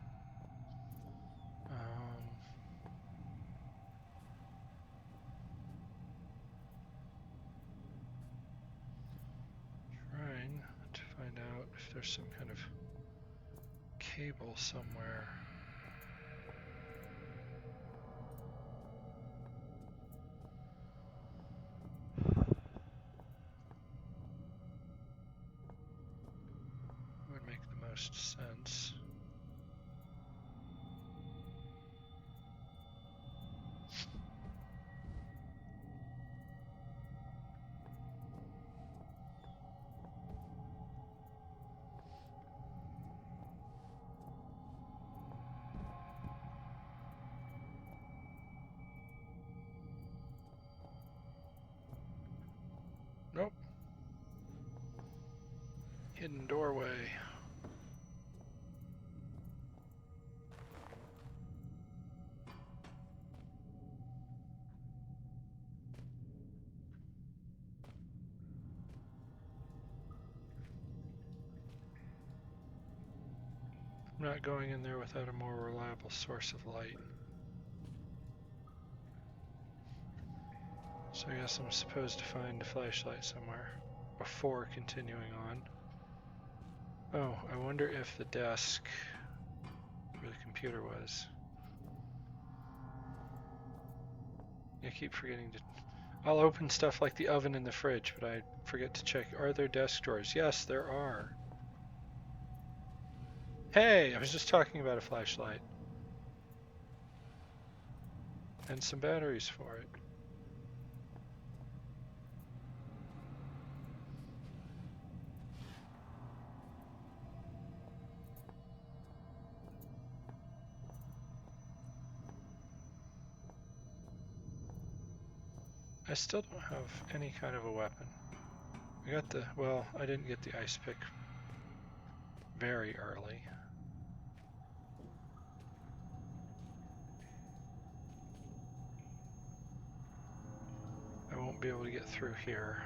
Trying to find out if there's some kind of cable somewhere. Would make the most sense. Nope. Hidden doorway. I'm not going in there without a more reliable source of light. So I guess I'm supposed to find a flashlight somewhere before continuing on. Oh, I wonder if the desk where the computer was. I keep forgetting to... I'll open stuff like the oven and the fridge, but I forget to check. Are there desk drawers? Yes, there are. Hey, I was just talking about a flashlight. And some batteries for it. I still don't have any kind of a weapon. I got the, well, I didn't get the ice pick very early. I won't be able to get through here.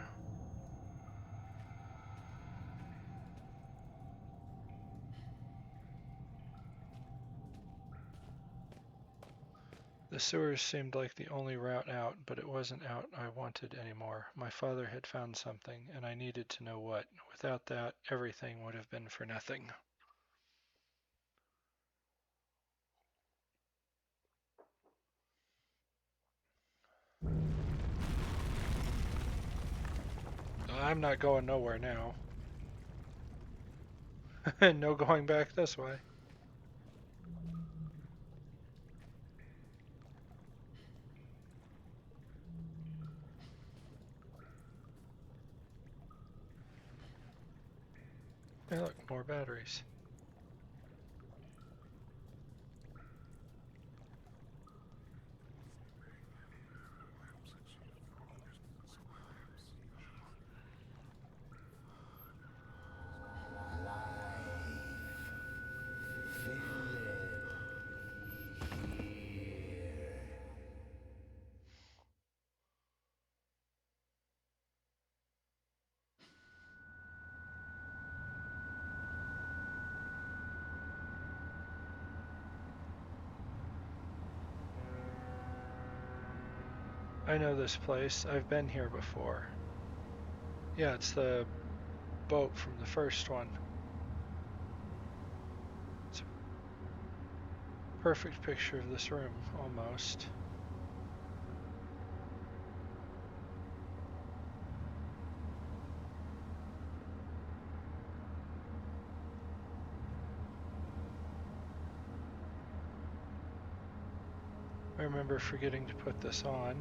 The sewers seemed like the only route out, but it wasn't out I wanted anymore. My father had found something, and I needed to know what. Without that, everything would have been for nothing. I'm not going nowhere now. No going back this way. Hey look, more batteries. I know this place. I've been here before. Yeah, it's the boat from the first one. It's a perfect picture of this room, almost. I remember forgetting to put this on.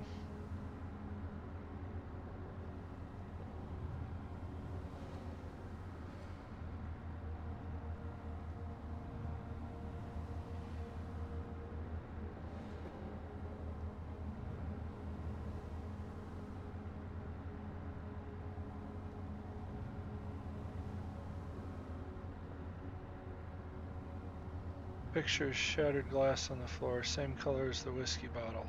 Pictures, shattered glass on the floor, same color as the whiskey bottle.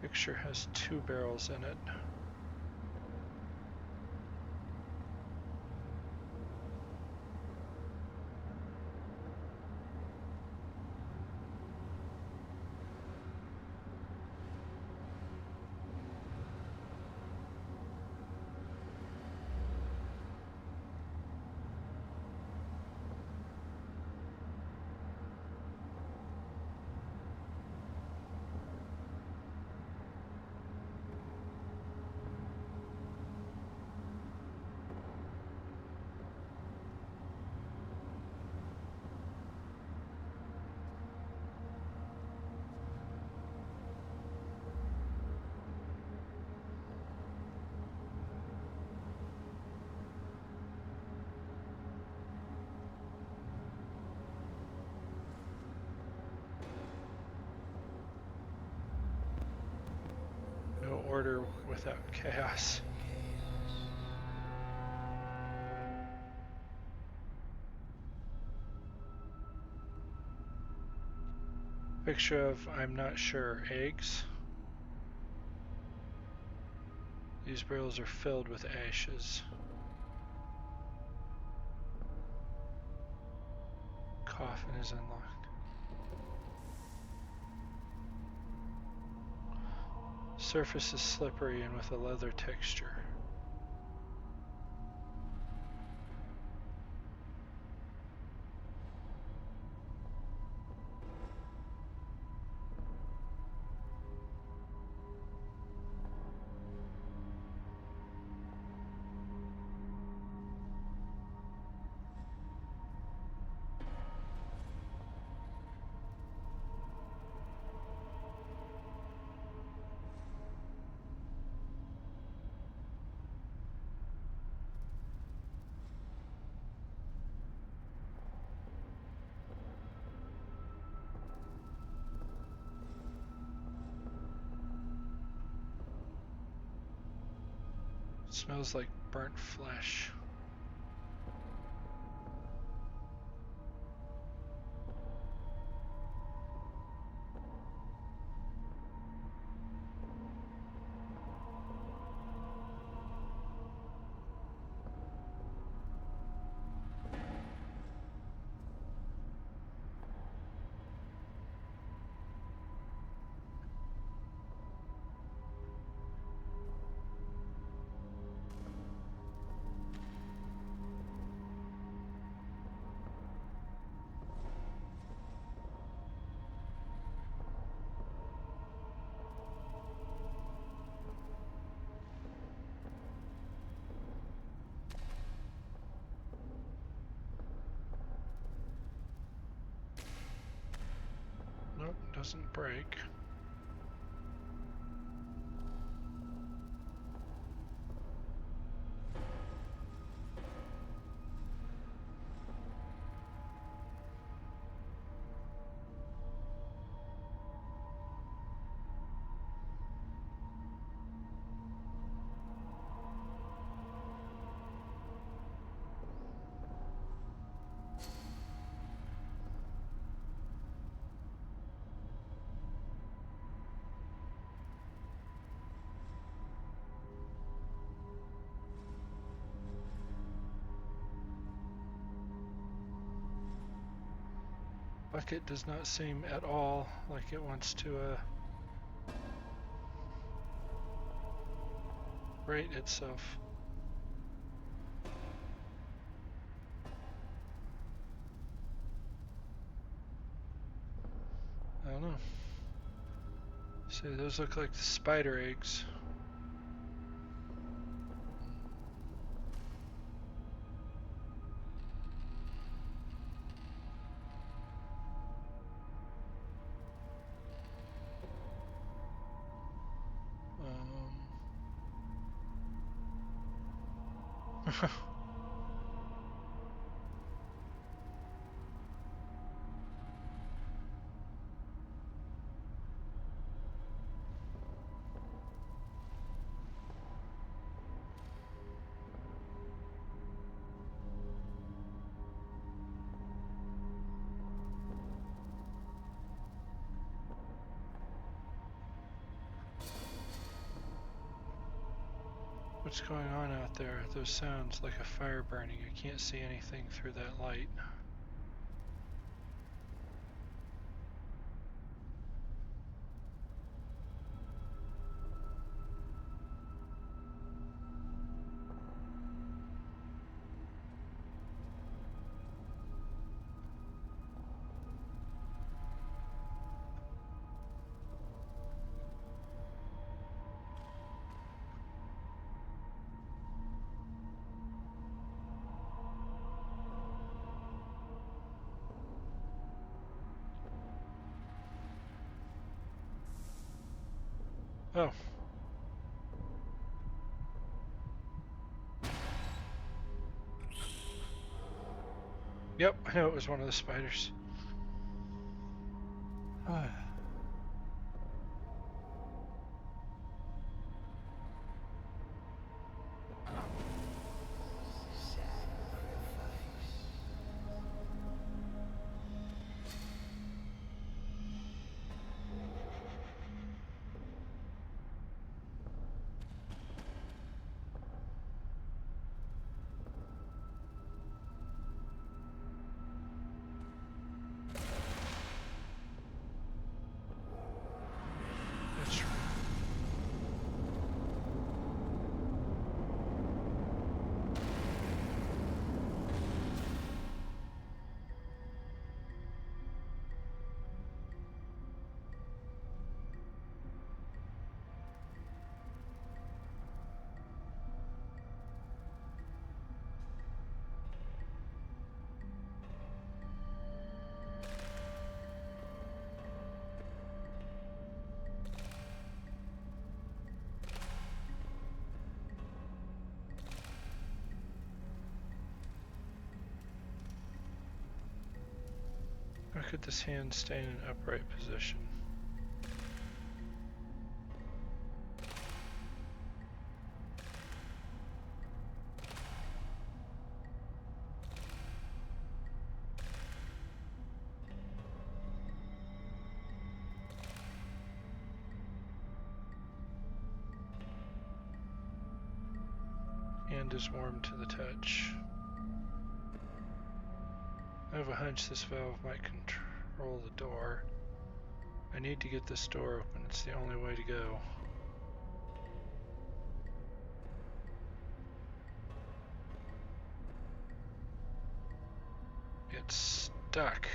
Picture has 2 barrels in it. No order without chaos. Picture of, I'm not sure, eggs. These barrels are filled with ashes. Coffin is unlocked. Surface is slippery and with a leather texture. It smells like burnt flesh. doesn't break. Bucket does not seem at all like it wants to rate itself. I don't know. See, those look like the spider eggs. What's going on out there? Those sounds like a fire burning. I can't see anything through that light. Oh. Yep, I know it was one of the spiders. That's right. How could this hand stay in an upright position? Hand is warm to the touch. I have a hunch this valve might control the door. I need to get this door open. It's the only way to go. It's stuck.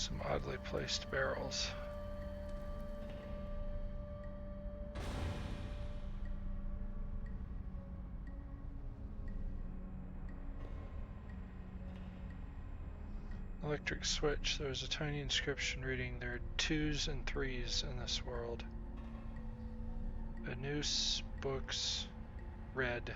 Some oddly placed barrels. Electric switch. There's a tiny inscription reading, "There are 2s and 3s in this world." A noose, books, red.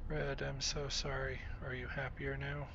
Red, I'm so sorry. Are you happier now?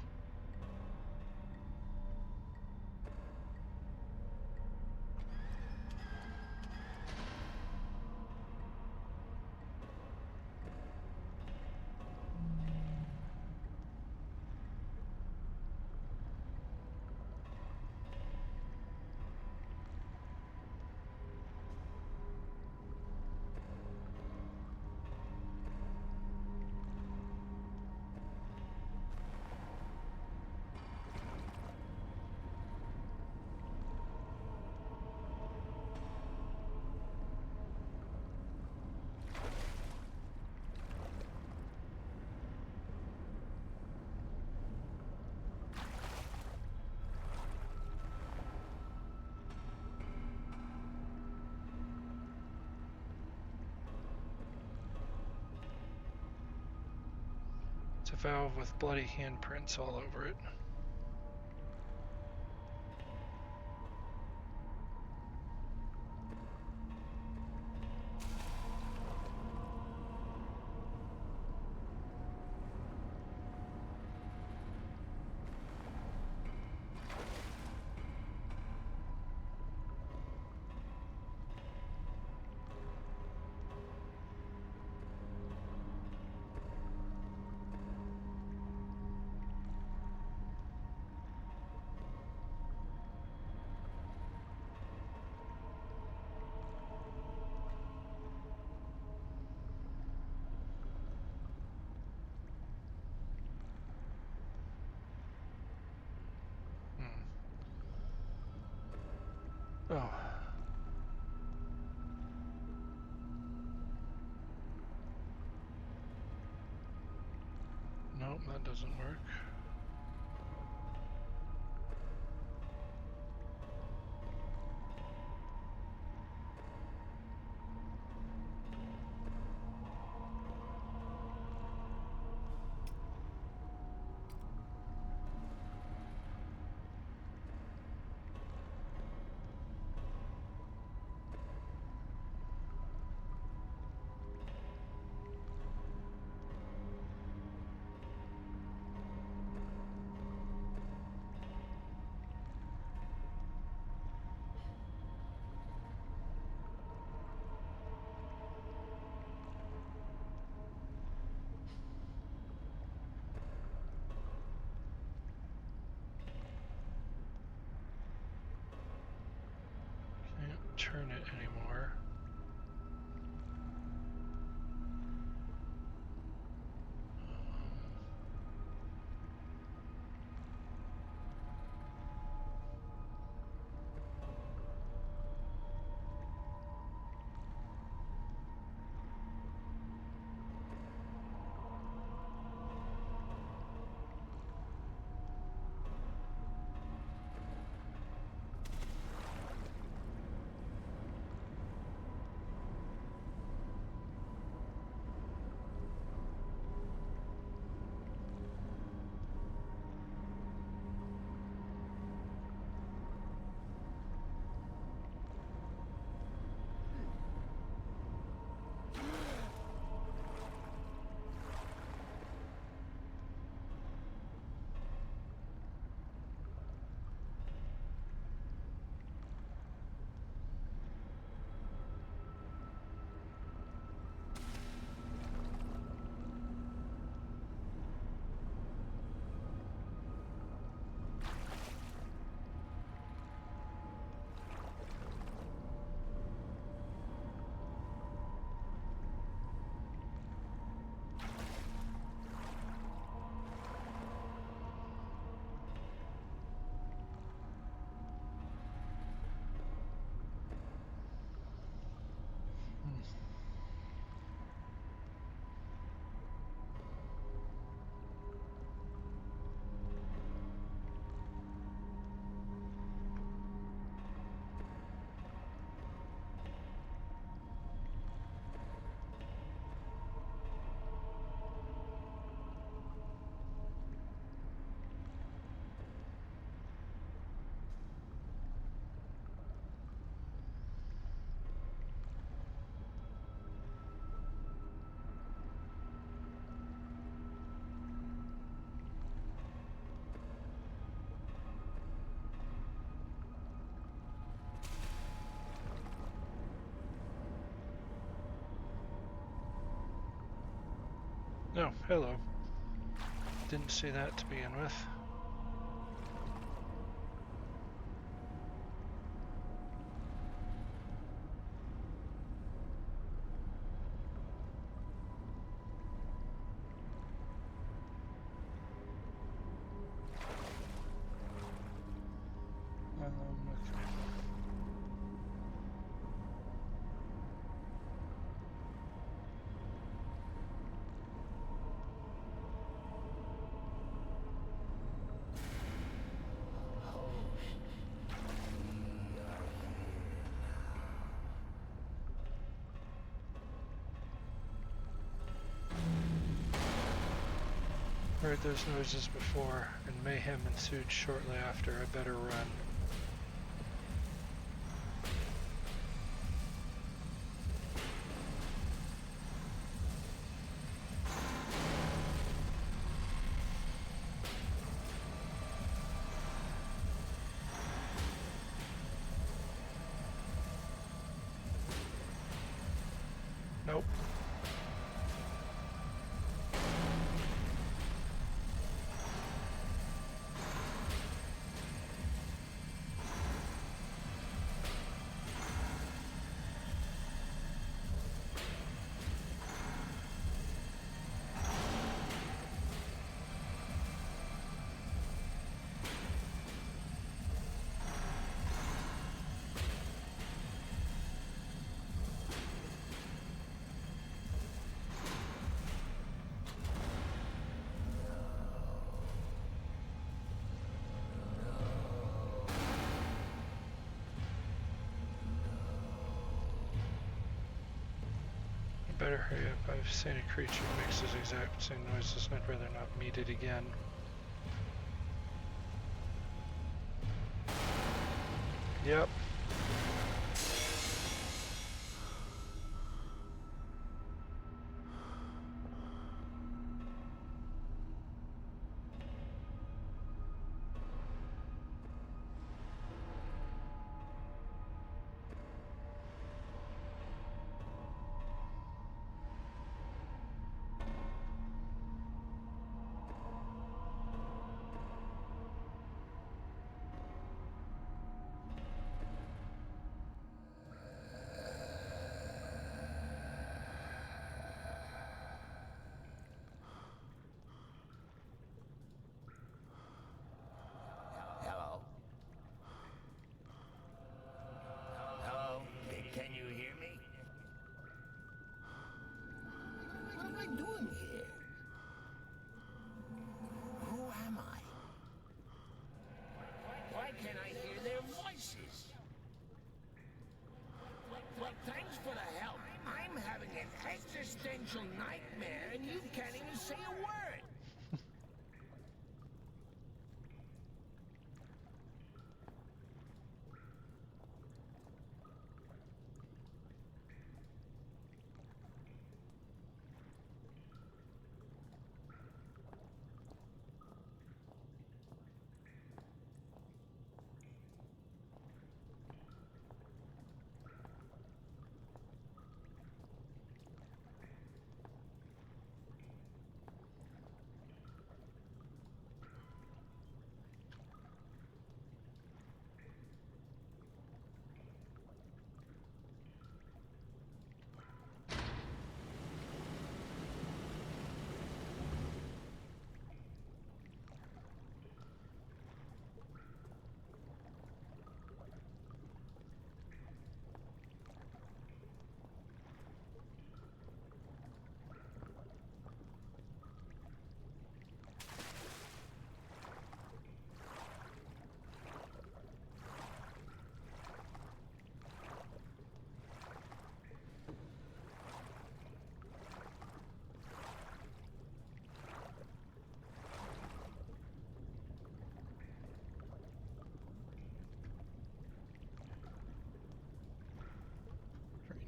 It's a valve with bloody handprints all over it. Oh. Nope, that doesn't work. Can't turn it anymore. Oh, hello. Didn't see that to begin with. Okay. Heard those noises before, and mayhem ensued shortly after. I better run. Nope. better hurry up. I've seen a creature that makes those exact same noises and I'd rather not meet it again. Yep. Hello? Hello? Can you hear me? What am I doing here? Who am I? Why can't I hear their voices? Well, thanks for the help. I'm having an existential nightmare and you can't even say a word.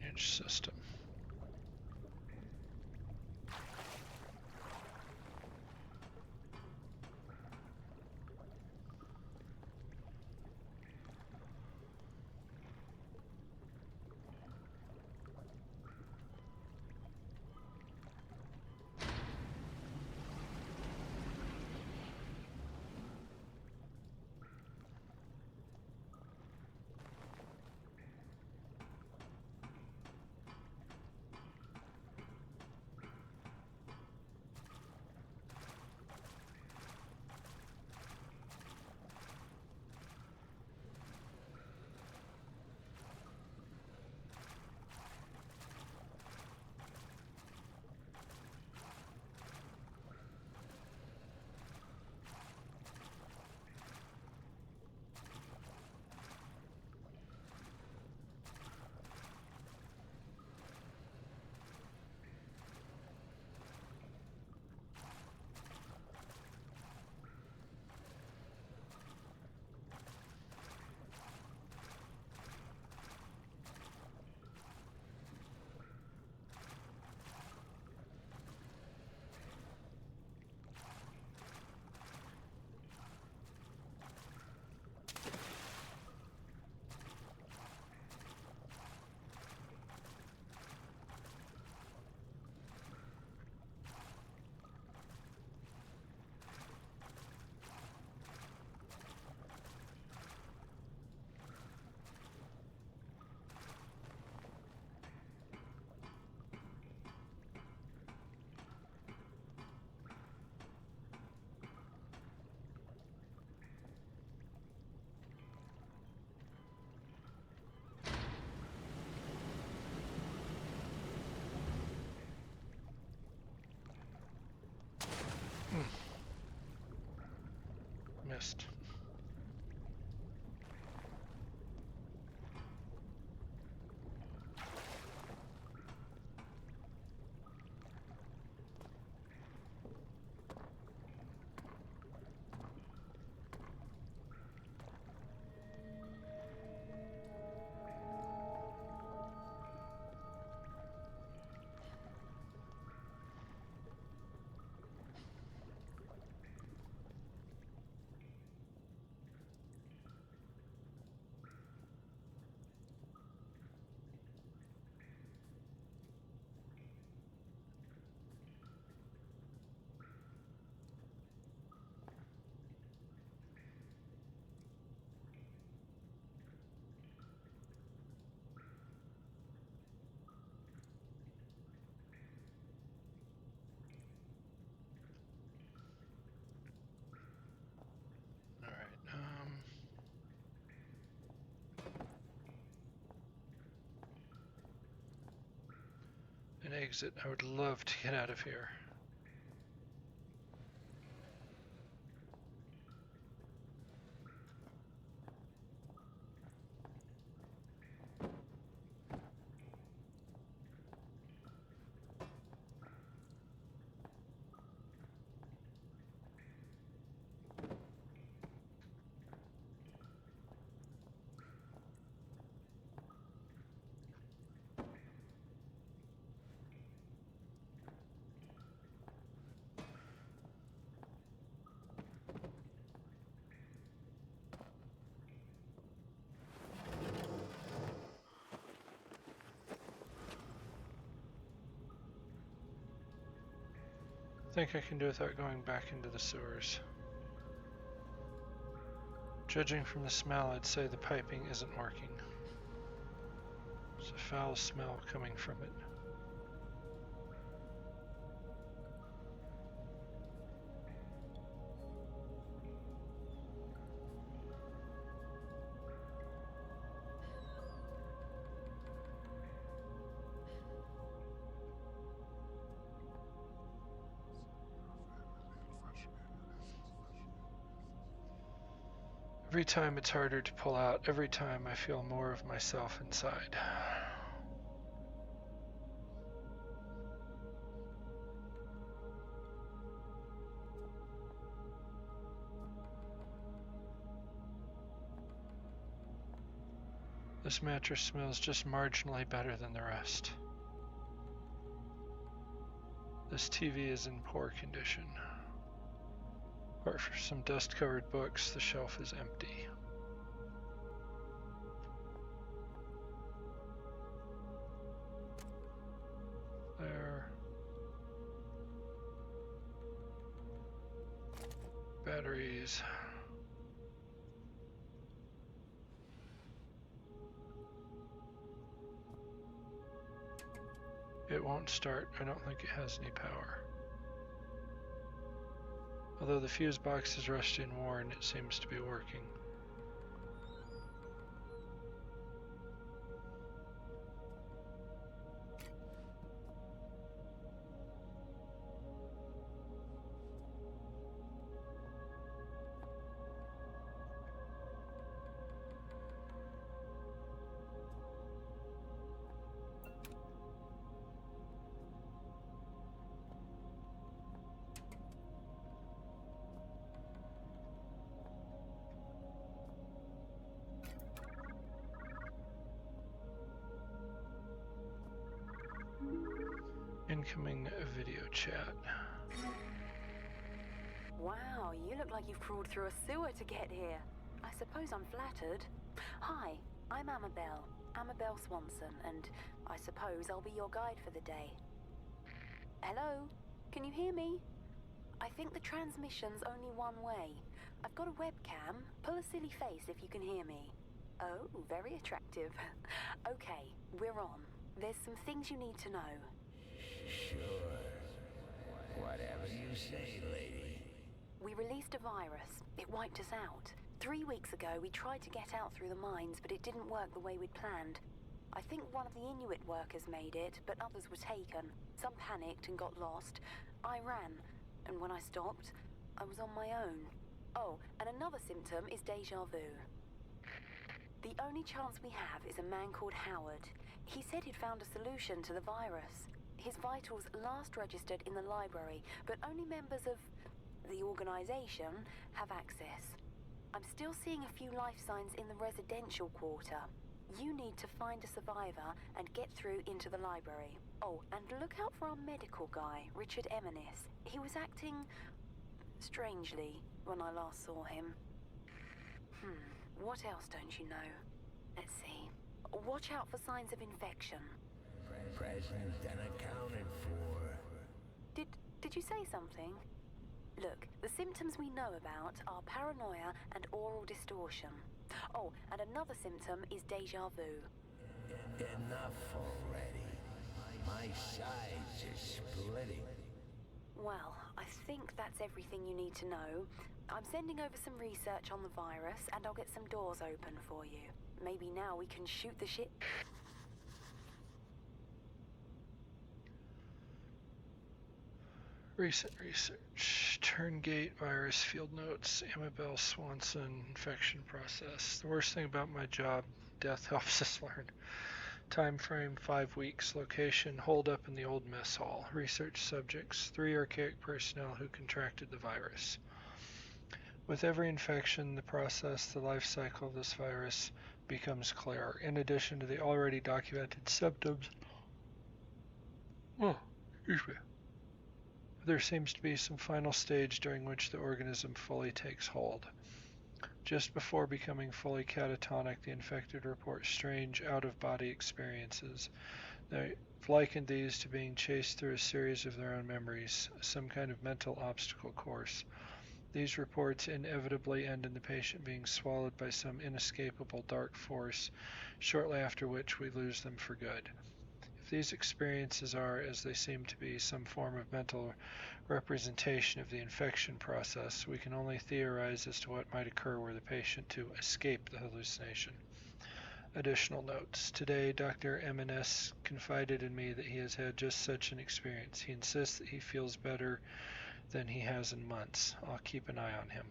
Drainage system. Missed. an exit. I would love to get out of here. I think I can do without going back into the sewers. Judging from the smell, I'd say the piping isn't working. There's a foul smell coming from it. Every time it's harder to pull out, every time I feel more of myself inside. This mattress smells just marginally better than the rest. This TV is in poor condition. Apart from some dust-covered books, the shelf is empty. There. Batteries. It won't start. I don't think it has any power. Although the fuse box is rusty and worn, it seems to be working. Incoming video chat. Wow, you look like you've crawled through a sewer to get here. I suppose I'm flattered. Hi, I'm Amabel Swanson, and I suppose I'll be your guide for the day. Hello? Can you hear me? I think the transmission's only one way. I've got a webcam. Pull a silly face if you can hear me. Oh, very attractive. Okay, we're on. There's some things you need to know. Sure. Whatever you say, lady. We released a virus. It wiped us out. 3 weeks ago, we tried to get out through the mines, but it didn't work the way we'd planned. I think one of the Inuit workers made it, but others were taken. Some panicked and got lost. I ran, and when I stopped, I was on my own. Oh, and another symptom is déjà vu. The only chance we have is a man called Howard. He said he'd found a solution to the virus. His vitals last registered in the library, but only members of the organization have access. I'm still seeing a few life signs in the residential quarter. You need to find a survivor and get through into the library. Oh, and look out for our medical guy, Richard Eminis. He was acting strangely when I last saw him. What else don't you know? Let's see. Watch out for signs of infection. Present and accounted for. Did you say something? Look, the symptoms we know about are paranoia and oral distortion. Oh, and another symptom is déjà vu. Enough already. My sides are splitting. Well, I think that's everything you need to know. I'm sending over some research on the virus, and I'll get some doors open for you. Maybe now we can shoot the shit. Recent research. Turngate virus field notes. Amabel Swanson infection process. The worst thing about my job, death helps us learn. Time frame 5 weeks. Location hold up in the old mess hall. Research subjects 3 archaic personnel who contracted the virus. With every infection, the life cycle of this virus becomes clearer. In addition to the already documented symptoms, there seems to be some final stage during which the organism fully takes hold. Just before becoming fully catatonic, the infected report strange out-of-body experiences. They've likened these to being chased through a series of their own memories, some kind of mental obstacle course. These reports inevitably end in the patient being swallowed by some inescapable dark force, shortly after which we lose them for good. If these experiences are, as they seem to be, some form of mental representation of the infection process, we can only theorize as to what might occur were the patient to escape the hallucination. Additional notes. Today, Dr. M&S confided in me that he has had just such an experience. He insists that he feels better than he has in months. I'll keep an eye on him.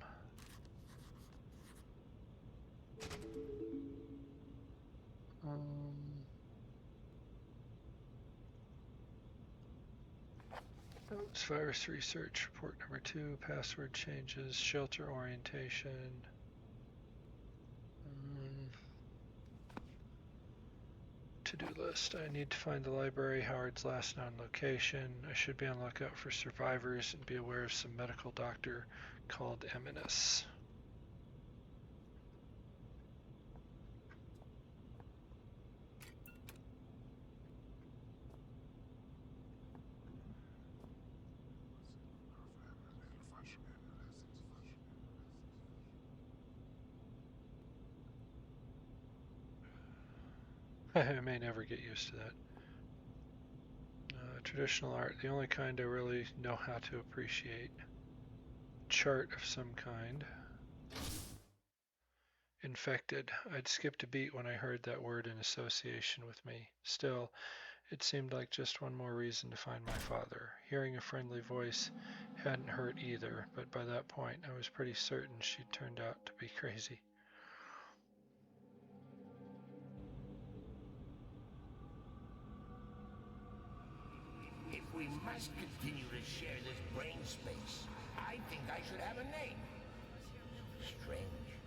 Notes, virus research, report number 2, password changes, shelter orientation. To-do list. I need to find the library, Howard's last known location. I should be on lookout for survivors and be aware of some medical doctor called M&S. I may never get used to that. Traditional art, the only kind I really know how to appreciate. Chart of some kind. Infected. I'd skipped a beat when I heard that word in association with me. Still, it seemed like just one more reason to find my father. Hearing a friendly voice hadn't hurt either, but by that point I was pretty certain she'd turned out to be crazy. If we must continue to share this brain space, I think I should have a name. Strange.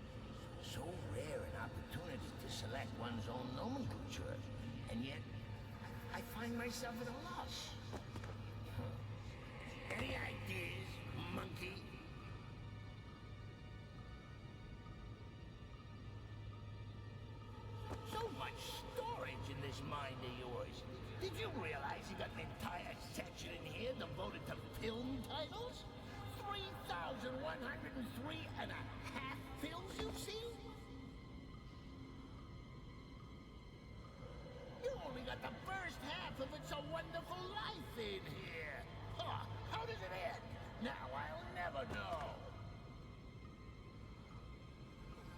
So rare an opportunity to select one's own nomenclature, and yet I find myself at a loss. Any ideas, monkey? So much storage in this mind of yours. Did you realize you got an entire section in here devoted to film titles? 3,103 and a half films you've seen? You only got the first half of It's a Wonderful Life in here. Huh, how does it end? Now I'll never know.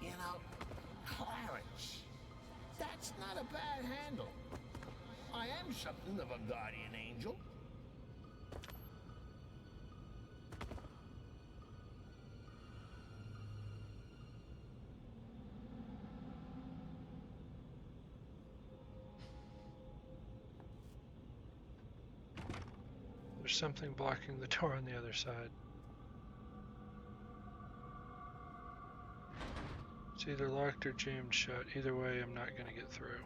You know, Clarence, that's not a bad handle. I am something of a guardian angel. There's something blocking the door on the other side. It's either locked or jammed shut. Either way, I'm not going to get through.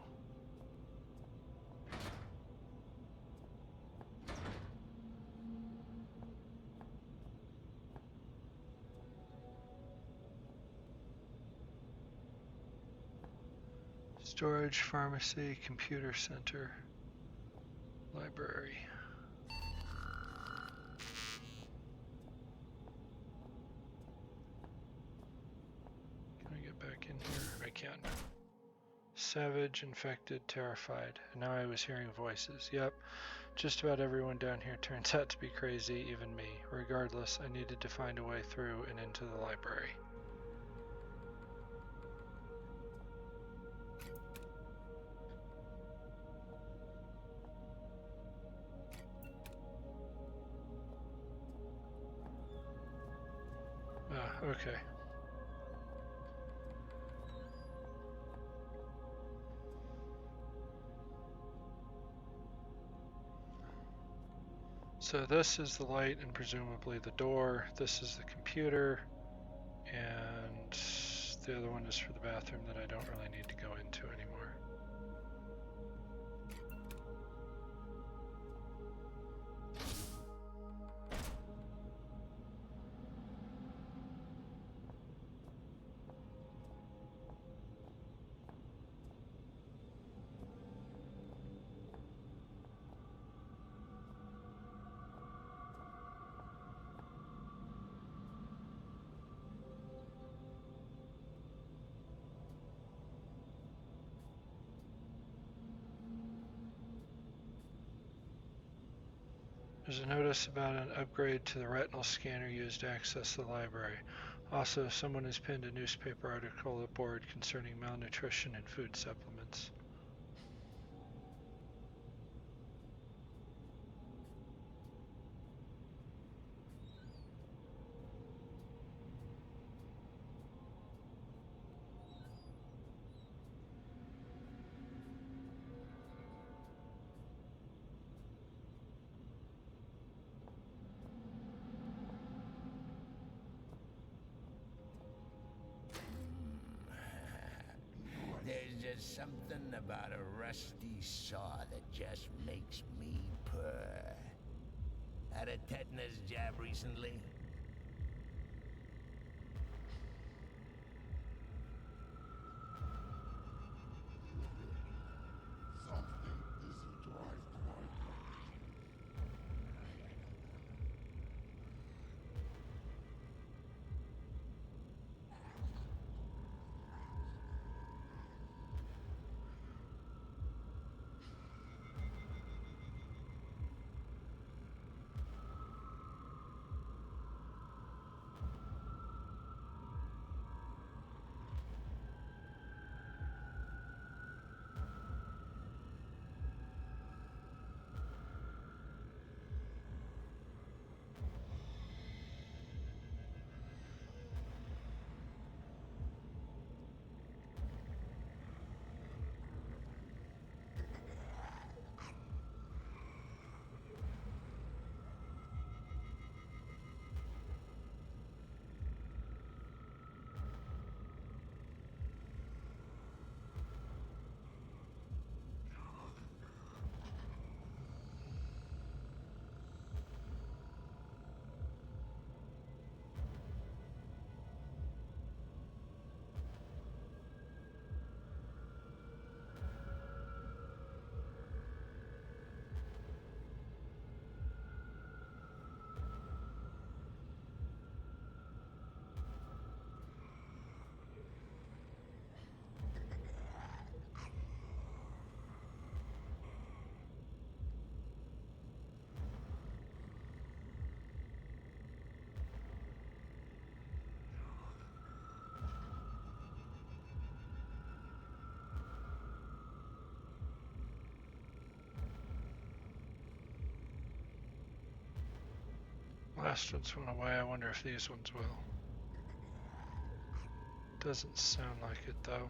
Storage, pharmacy, computer center, library. Can I get back in here? I can. Savage, infected, terrified. And now I was hearing voices. Yep, just about everyone down here turns out to be crazy, even me. Regardless, I needed to find a way through and into the library. Okay. So this is the light and presumably the door. This is the computer. And the other one is for the bathroom that I don't really need to go into anymore. There's a notice about an upgrade to the retinal scanner used to access the library. Also, someone has pinned a newspaper article aboard concerning malnutrition and food supplements. There's just something about a rusty saw that just makes me purr. Had a tetanus jab recently? Last ones went away. I wonder if these ones will. Doesn't sound like it though.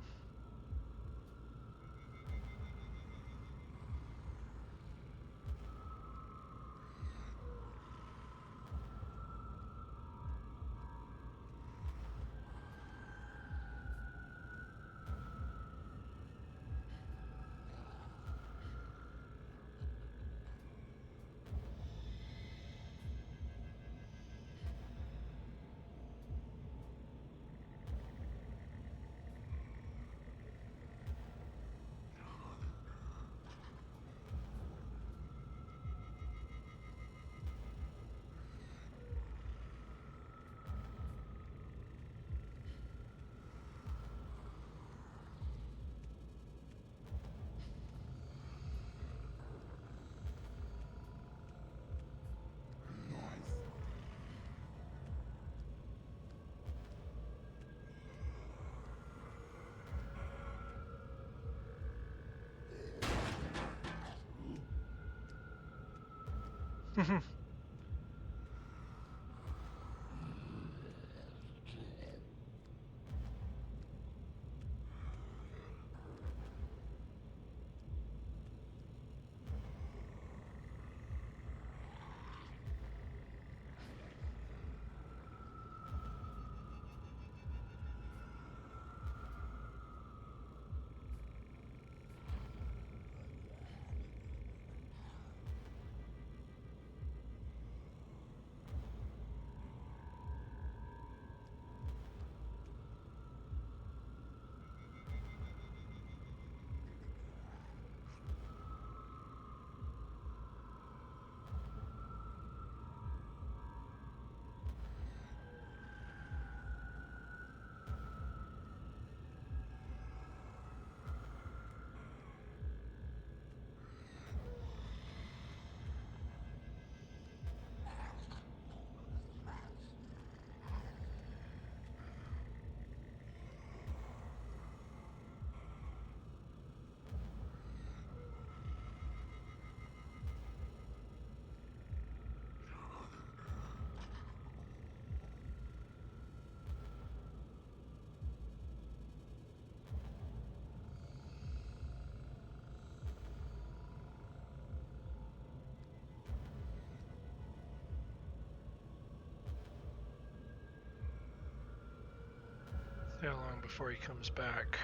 how long before he comes back.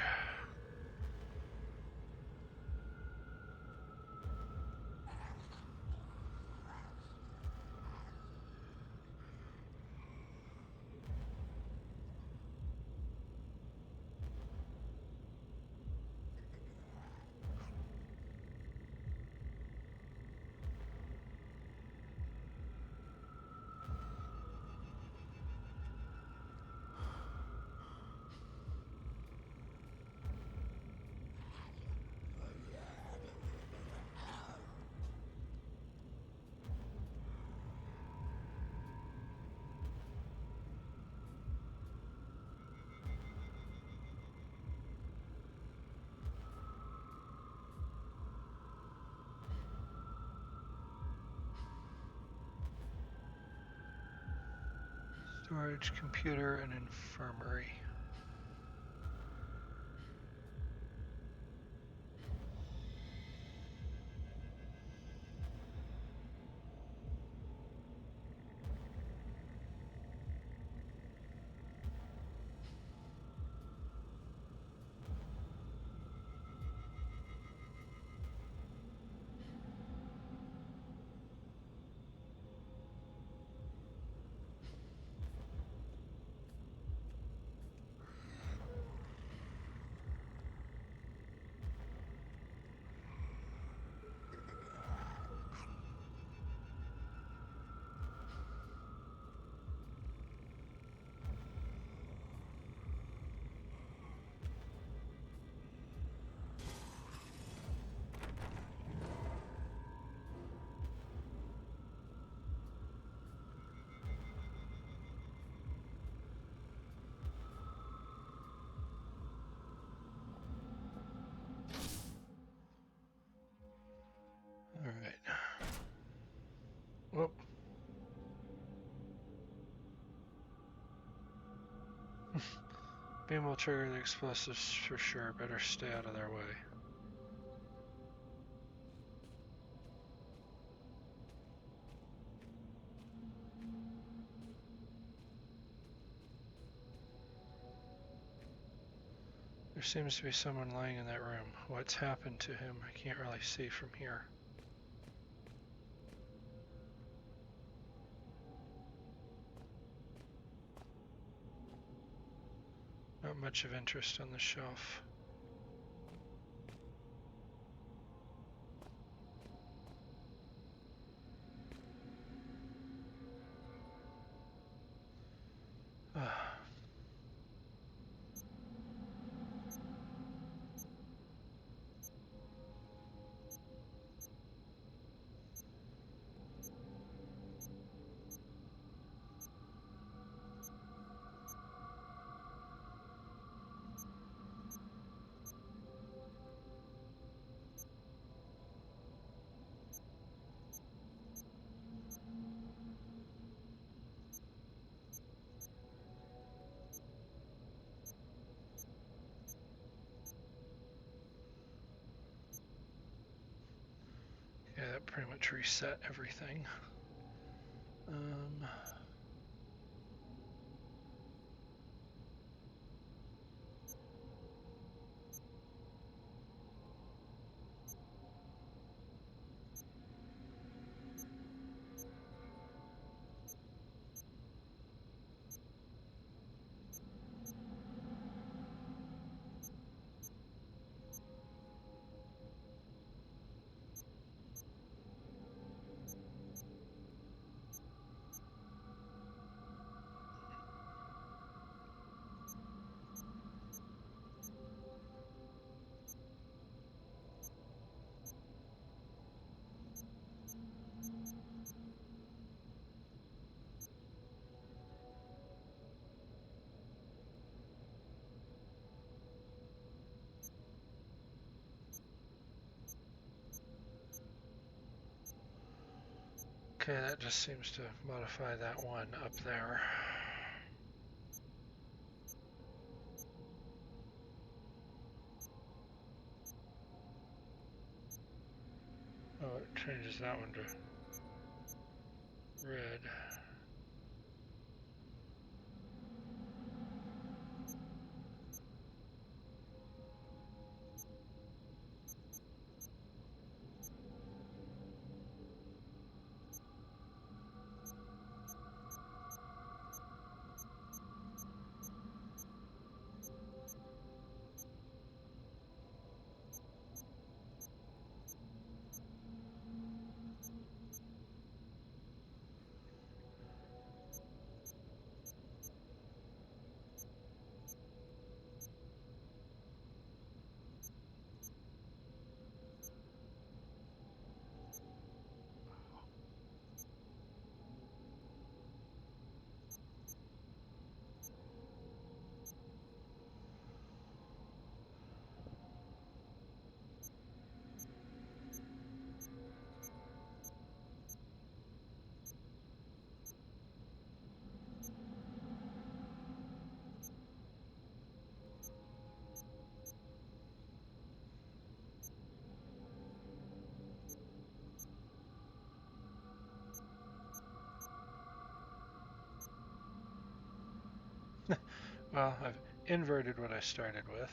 Storage, computer, and infirmary. Alright. Whoop. Beam will trigger the explosives for sure. Better stay out of their way. There seems to be someone lying in that room. What's happened to him? I can't really see from here. Not much of interest on the shelf. Yeah, that pretty much reset everything. Okay, that just seems to modify that one up there. Oh, it changes that one to red. Well, I've inverted what I started with.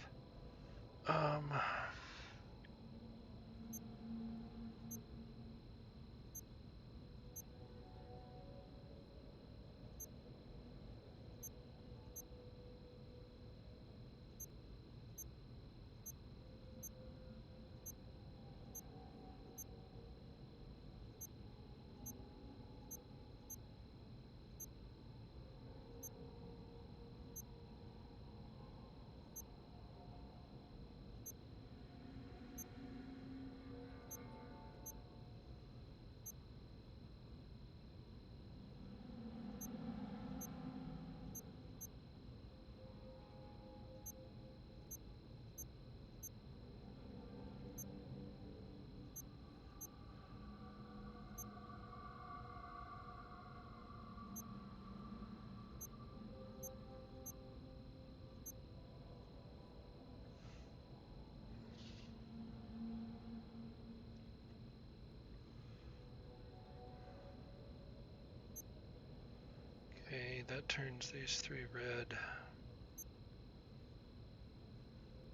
Okay, that turns these three red.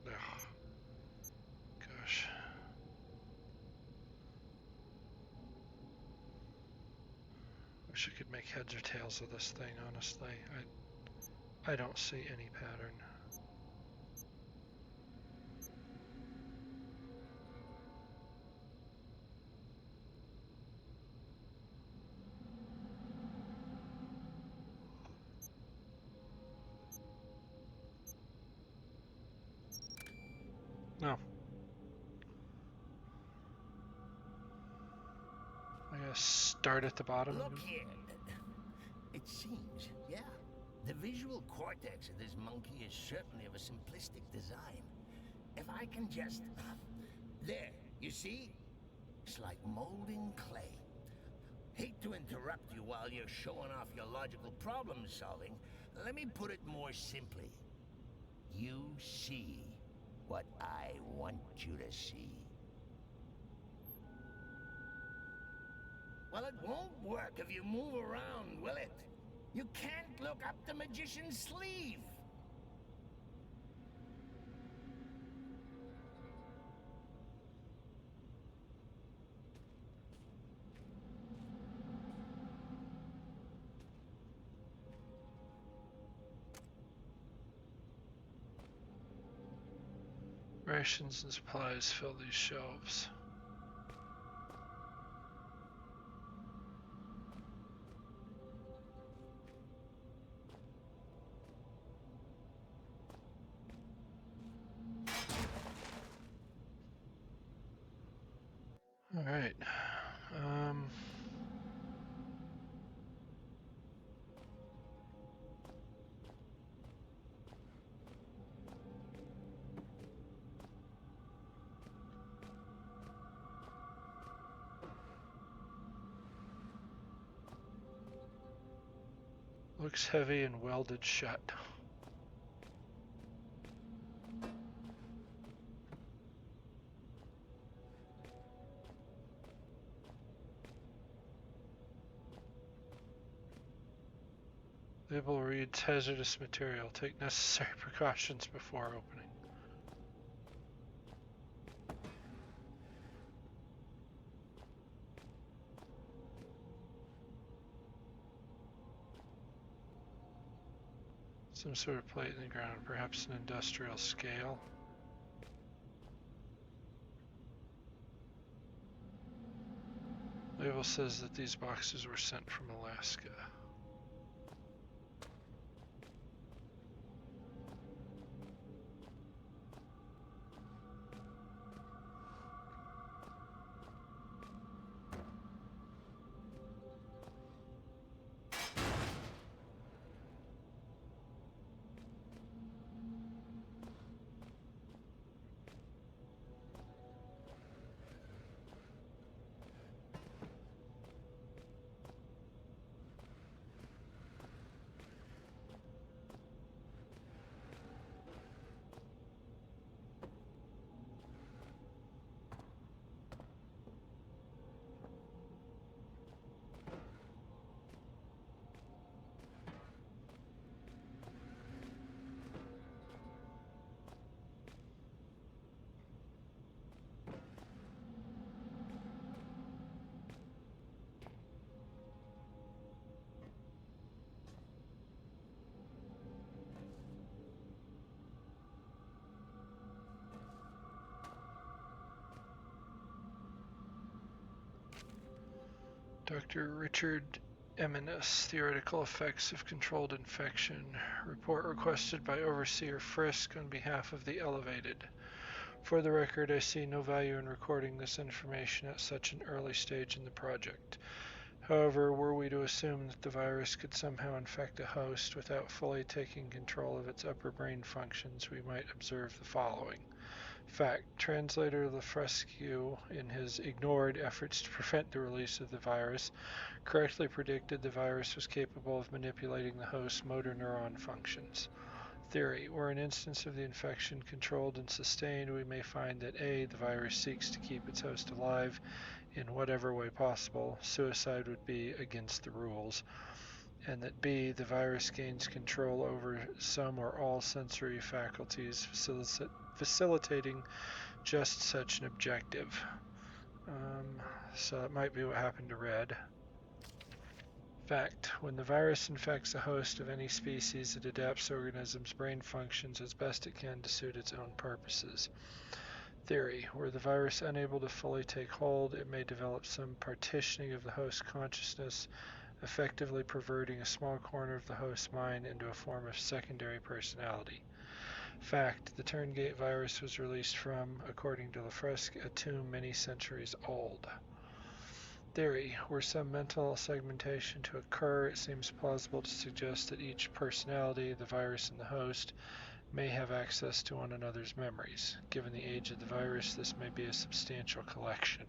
Ugh. Gosh. Wish I could make heads or tails of this thing, honestly. I don't see any pattern. No. I guess start at the bottom. Look here. It seems, yeah. The visual cortex of this monkey is certainly of a simplistic design. If I can just... There, you see? It's like molding clay. Hate to interrupt you while you're showing off your logical problem solving. Let me put it more simply. You see what I want you to see. Well, it won't work if you move around, will it? You can't look up the magician's sleeve. Rations and supplies fill these shelves. All right. Looks heavy and welded shut. Label reads hazardous material. Take necessary precautions before opening. Some sort of plate in the ground, perhaps an industrial scale. Label says that these boxes were sent from Alaska. Dr. Richard Eminus, Theoretical Effects of Controlled Infection. Report requested by Overseer Frisk on behalf of the Elevated. For the record, I see no value in recording this information at such an early stage in the project. However, were we to assume that the virus could somehow infect a host without fully taking control of its upper brain functions, we might observe the following. Fact: Translator Lefrescu, in his ignored efforts to prevent the release of the virus, correctly predicted the virus was capable of manipulating the host's motor neuron functions. Theory: were an instance of the infection controlled and sustained, we may find that A. the virus seeks to keep its host alive in whatever way possible. Suicide would be against the rules. And that B. the virus gains control over some or all sensory faculties, facilitating just such an objective. So that might be what happened to Red. Fact: when the virus infects a host of any species, it adapts the organism's brain functions as best it can to suit its own purposes. Theory: were the virus unable to fully take hold, it may develop some partitioning of the host's consciousness, effectively perverting a small corner of the host's mind into a form of secondary personality. Fact: the Turngate virus was released from, according to Lefresque, a tomb many centuries old. Theory: were some mental segmentation to occur, it seems plausible to suggest that each personality, the virus and the host, may have access to one another's memories. Given the age of the virus, this may be a substantial collection.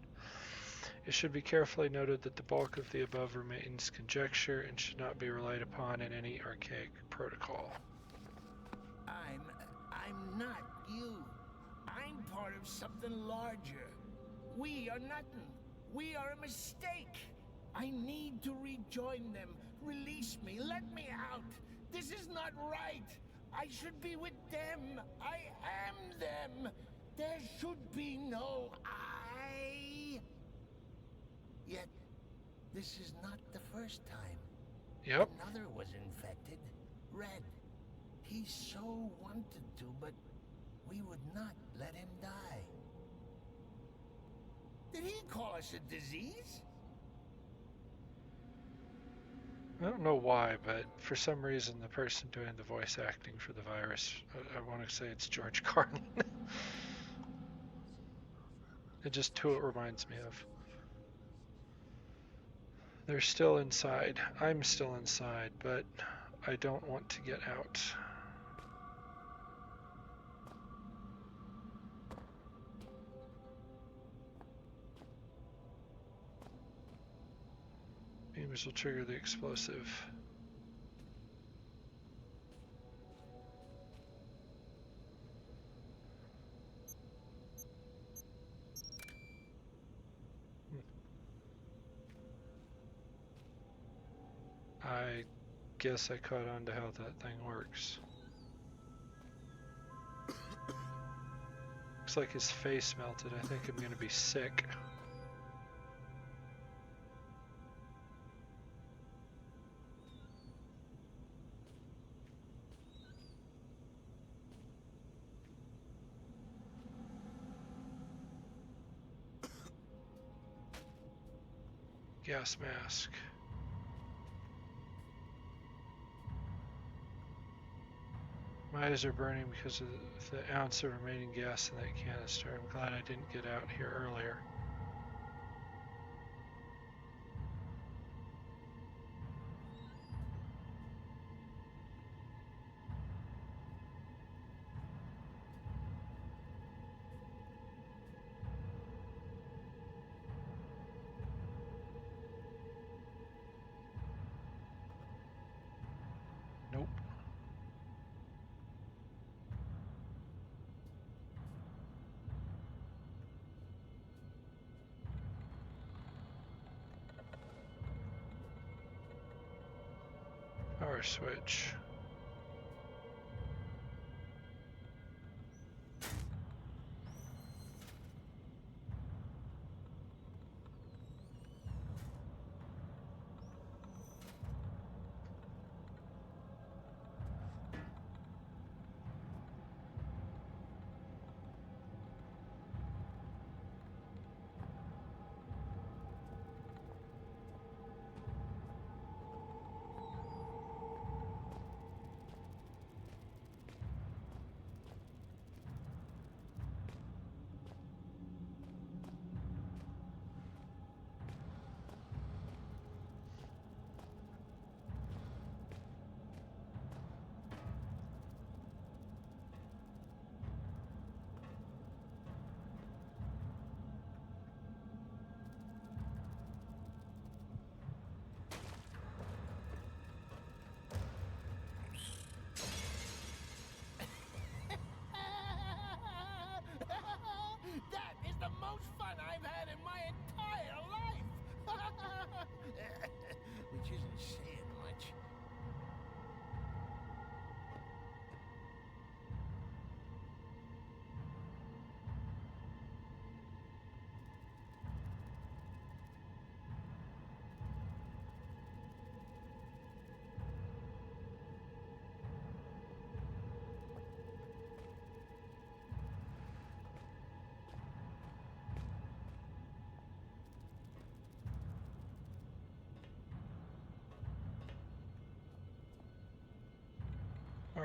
It should be carefully noted that the bulk of the above remains conjecture and should not be relied upon in any archaic protocol. I'm not you. I'm part of something larger. We are nothing. We are a mistake. I need to rejoin them. Release me. Let me out. This is not right. I should be with them. I am them. There should be no I. Yet, this is not the first time. Yep. Another was infected. Red. He so wanted to, but we would not let him die. Did he call us a disease? I don't know why, but for some reason the person doing the voice acting for the virus, I want to say it's George Carlin. It's just who it reminds me of. They're still inside. I'm still inside, but I don't want to get out. Beams will trigger the explosive. I guess I caught on to how that thing works. Looks like his face melted. I think I'm gonna be sick. Gas mask. My eyes are burning because of the ounce of remaining gas in that canister. I'm glad I didn't get out here earlier. Nope. Power switch.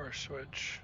power switch.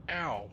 Ow.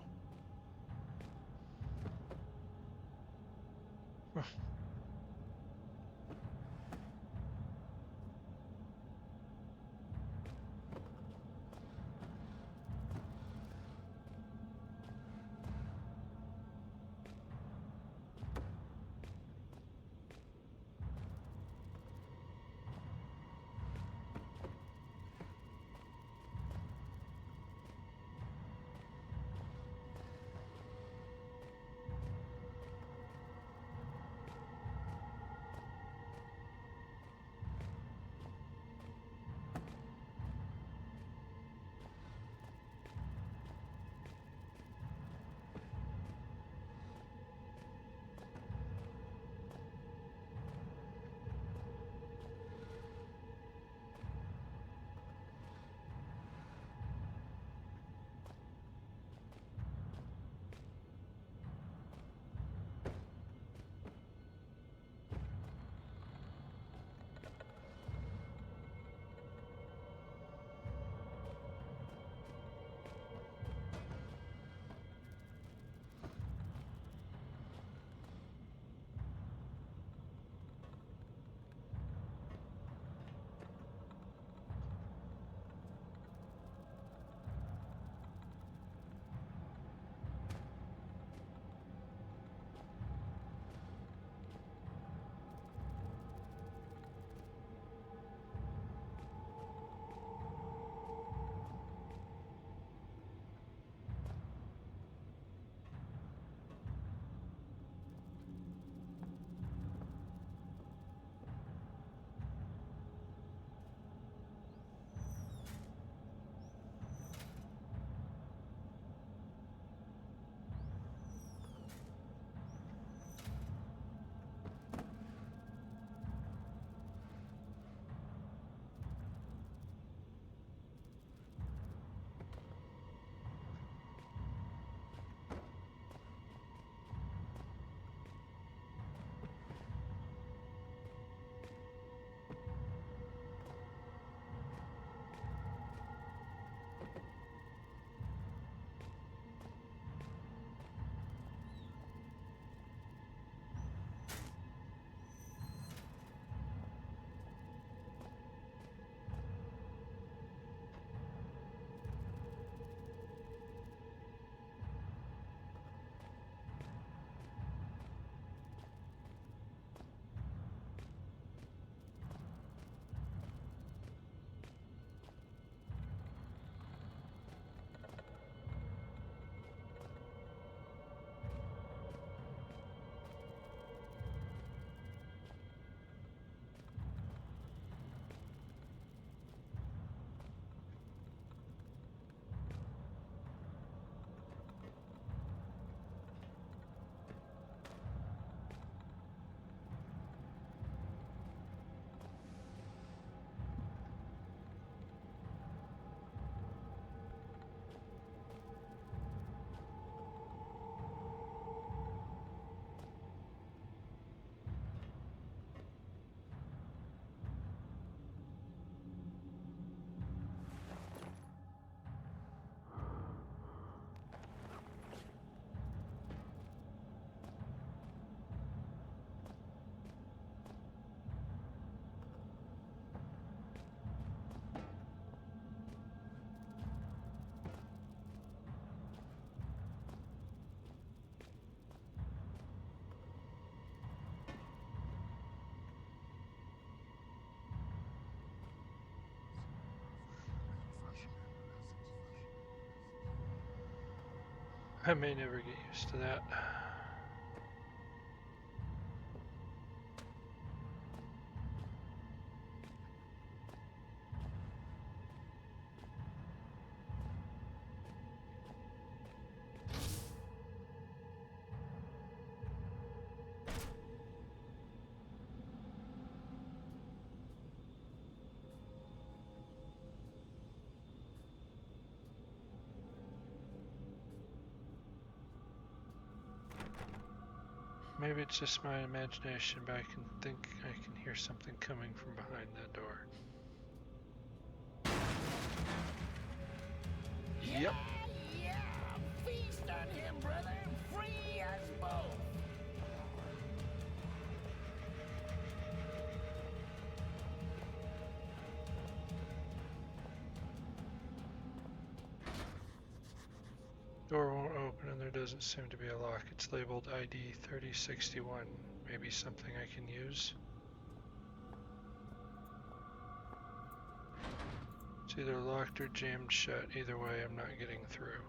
I may never get used to that. Maybe it's just my imagination, but I can think I can hear something coming from behind that door. Yep. Yeah, feast on him, brother. Free us both. Door won't open and there doesn't seem to be a lock. It's labeled ID 3061. Maybe something I can use? It's either locked or jammed shut. Either way, I'm not getting through.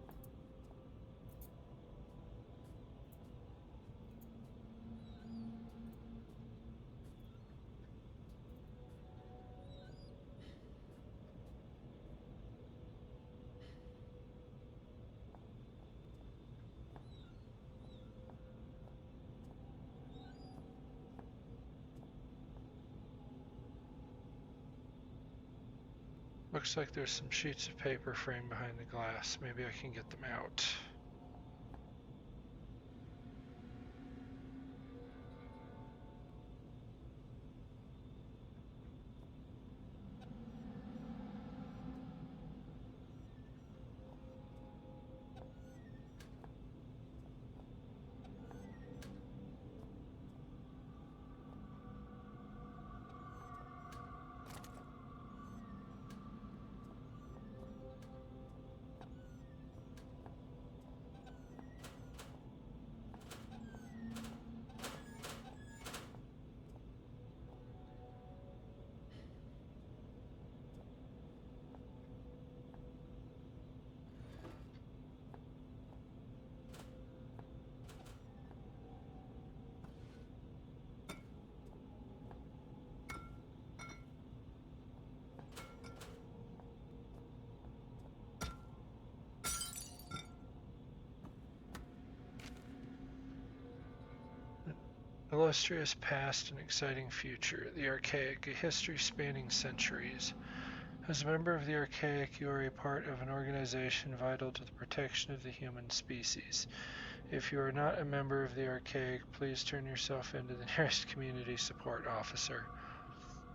Looks like there's some sheets of paper framed behind the glass. Maybe I can get them out. Illustrious past and exciting future. The Archaic, a history spanning centuries. As a member of the Archaic, you are a part of an organization vital to the protection of the human species. If you are not a member of the Archaic, please turn yourself in to the nearest community support officer.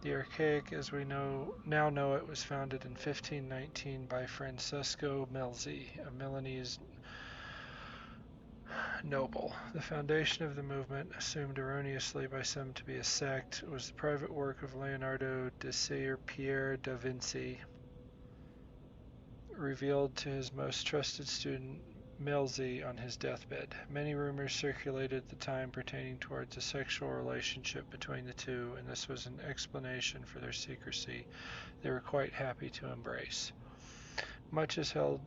The Archaic, as we now know it, was founded in 1519 by Francesco Melzi, a Milanese noble. The foundation of the movement, assumed erroneously by some to be a sect, was the private work of Leonardo da Pierre da Vinci, revealed to his most trusted student Melzi on his deathbed. Many rumors circulated at the time pertaining towards a sexual relationship between the two, and this was an explanation for their secrecy they were quite happy to embrace. Much is held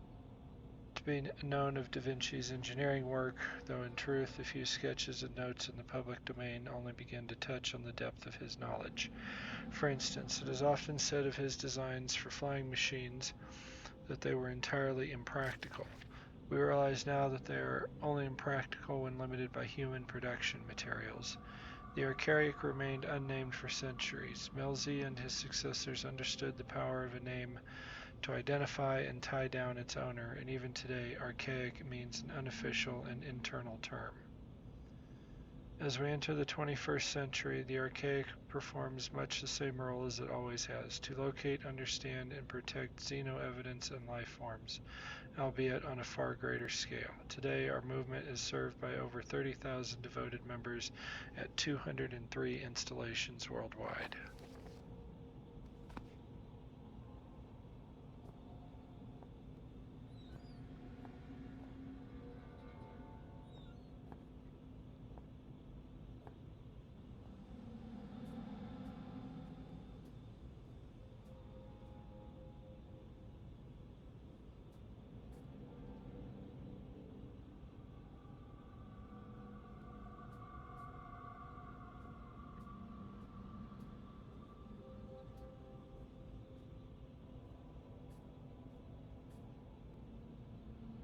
to be known of Da Vinci's engineering work, though in truth a few sketches and notes in the public domain only begin to touch on the depth of his knowledge. For instance, it is often said of his designs for flying machines that they were entirely impractical. We realize now that they are only impractical when limited by human production materials. The Archaic remained unnamed for centuries. Melzi and his successors understood the power of a name to identify and tie down its owner, and even today, Archaic means an unofficial and internal term. As we enter the 21st century, the Archaic performs much the same role as it always has, to locate, understand, and protect xeno-evidence and life forms, albeit on a far greater scale. Today, our movement is served by over 30,000 devoted members at 203 installations worldwide.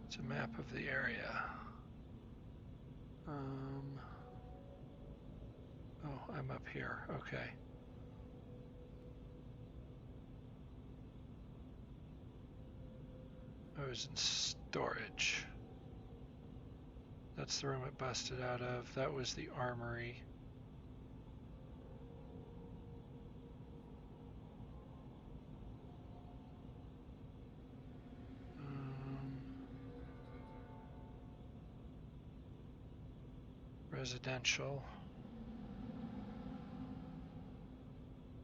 It's a map of the area. Oh, I'm up here. Okay. I was in storage. That's the room it busted out of. That was the armory. Residential.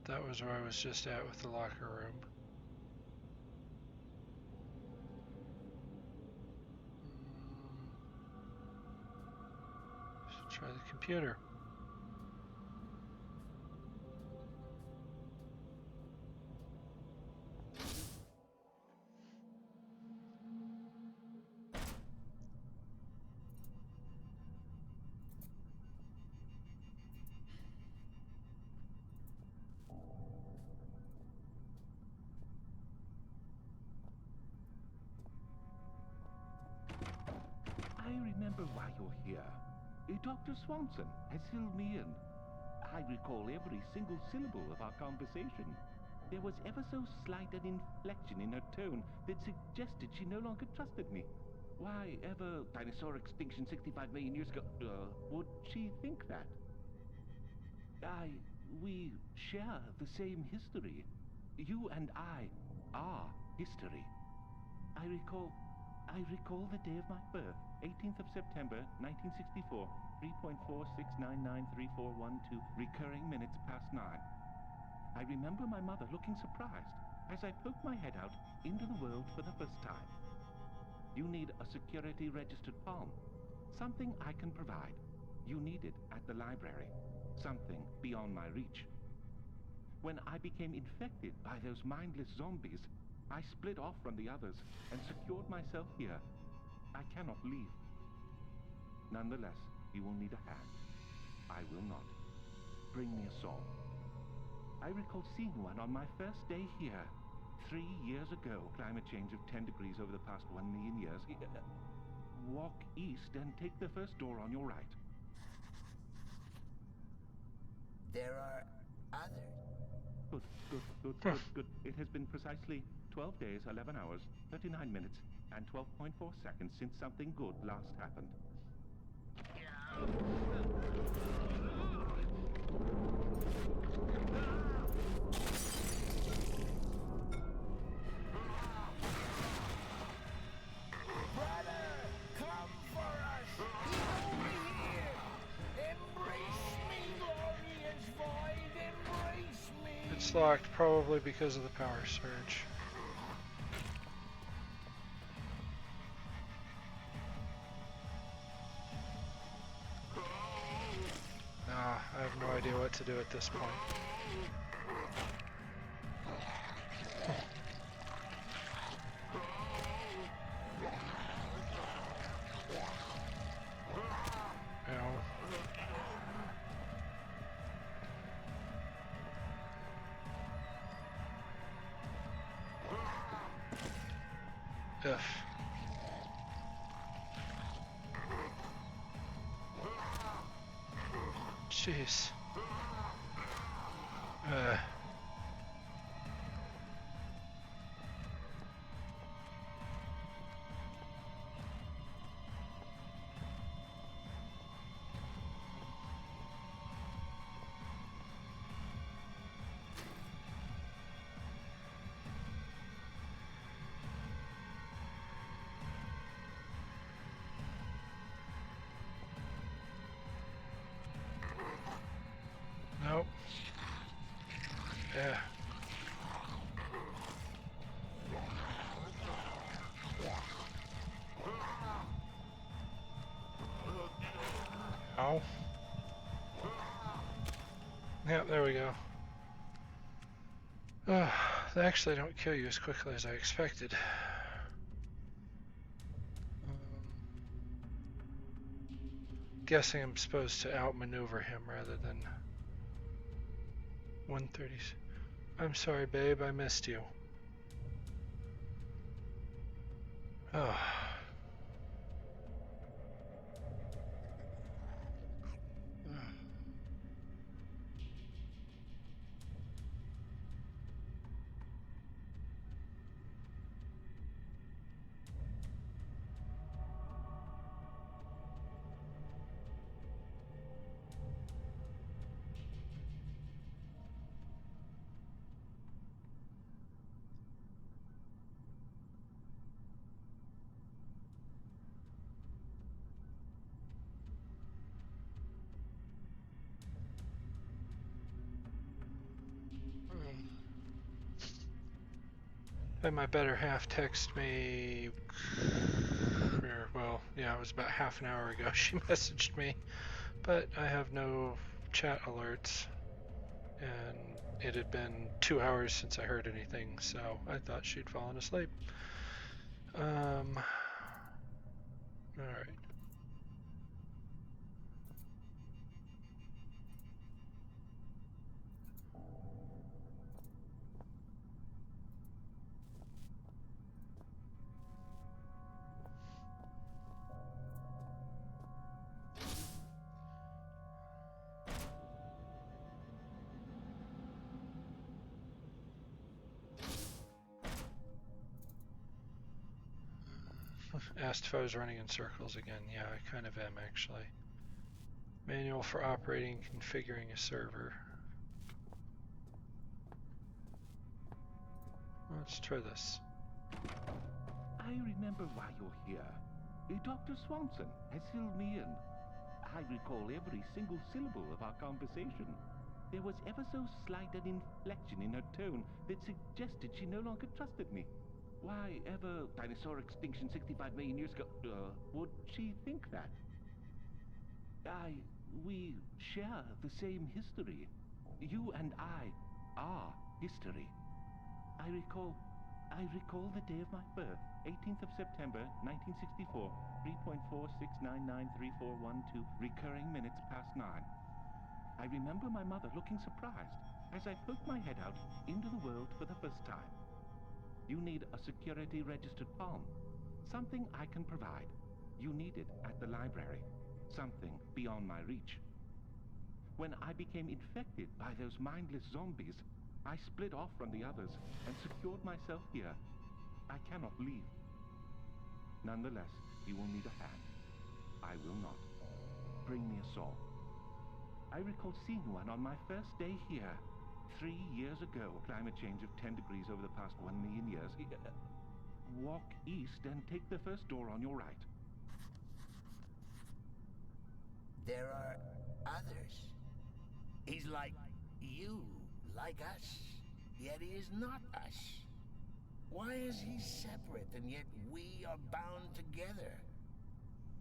That was where I was just at with the locker room. Let's try the computer. I remember why you're here. Dr. Swanson has filled me in. I recall every single syllable of our conversation. There was ever so slight an inflection in her tone that suggested she no longer trusted me. Why, ever dinosaur extinction 65 million years ago, would she think that? We share the same history. You and I are history. I recall the day of my birth, 18th of September, 1964, 3.46993412, recurring minutes past 9. I remember my mother looking surprised as I poked my head out into the world for the first time. You need a security registered palm. Something I can provide. You need it at the library. Something beyond my reach. When I became infected by those mindless zombies, I split off from the others and secured myself here. I cannot leave. Nonetheless, you will need a hand. I will not. Bring me a saw. I recall seeing one on my first day here. 3 years ago. Climate change of 10 degrees over the past 1 million years. Walk east and take the first door on your right. There are others. Good. It has been precisely 12 days, 11 hours, 39 minutes, and 12.4 seconds since something good last happened. Brother, come for us! He's over here! Embrace me, glorious void! Embrace me! It's locked, probably because of the power surge. I have no idea what to do at this point. Ugh. Jeez. Nope. Yeah. Ow. Yep, there we go. They actually don't kill you as quickly as I expected. Guessing I'm supposed to outmaneuver him rather than 130. I'm sorry, babe, I missed you. Oh. Then my better half texted me, well, yeah, it was about half an hour ago she messaged me, but I have no chat alerts, and it had been 2 hours since I heard anything, so I thought she'd fallen asleep. Alright. Asked if I was running in circles again. Yeah, I kind of am, actually. Manual for operating and configuring a server. Let's try this. I remember why you're here. Dr. Swanson has filled me in. I recall every single syllable of our conversation. There was ever so slight an inflection in her tone that suggested she no longer trusted me. Why ever dinosaur extinction 65 million years ago would she think that? We share the same history. You and I are history. I recall the day of my birth, 18th of September, 1964, 3.46993412, recurring minutes past 9. I remember my mother looking surprised as I poked my head out into the world for the first time. You need a security registered palm. Something I can provide. You need it at the library. Something beyond my reach. When I became infected by those mindless zombies, I split off from the others and secured myself here. I cannot leave. Nonetheless, you will need a hand. I will not. Bring me a saw. I recall seeing one on my first day here, 3 years ago. Climate change of 10 degrees over the past 1 million years. Walk east and take the first door on your right. There are others. He's like you, like us, yet he is not us. Why is he separate and yet we are bound together?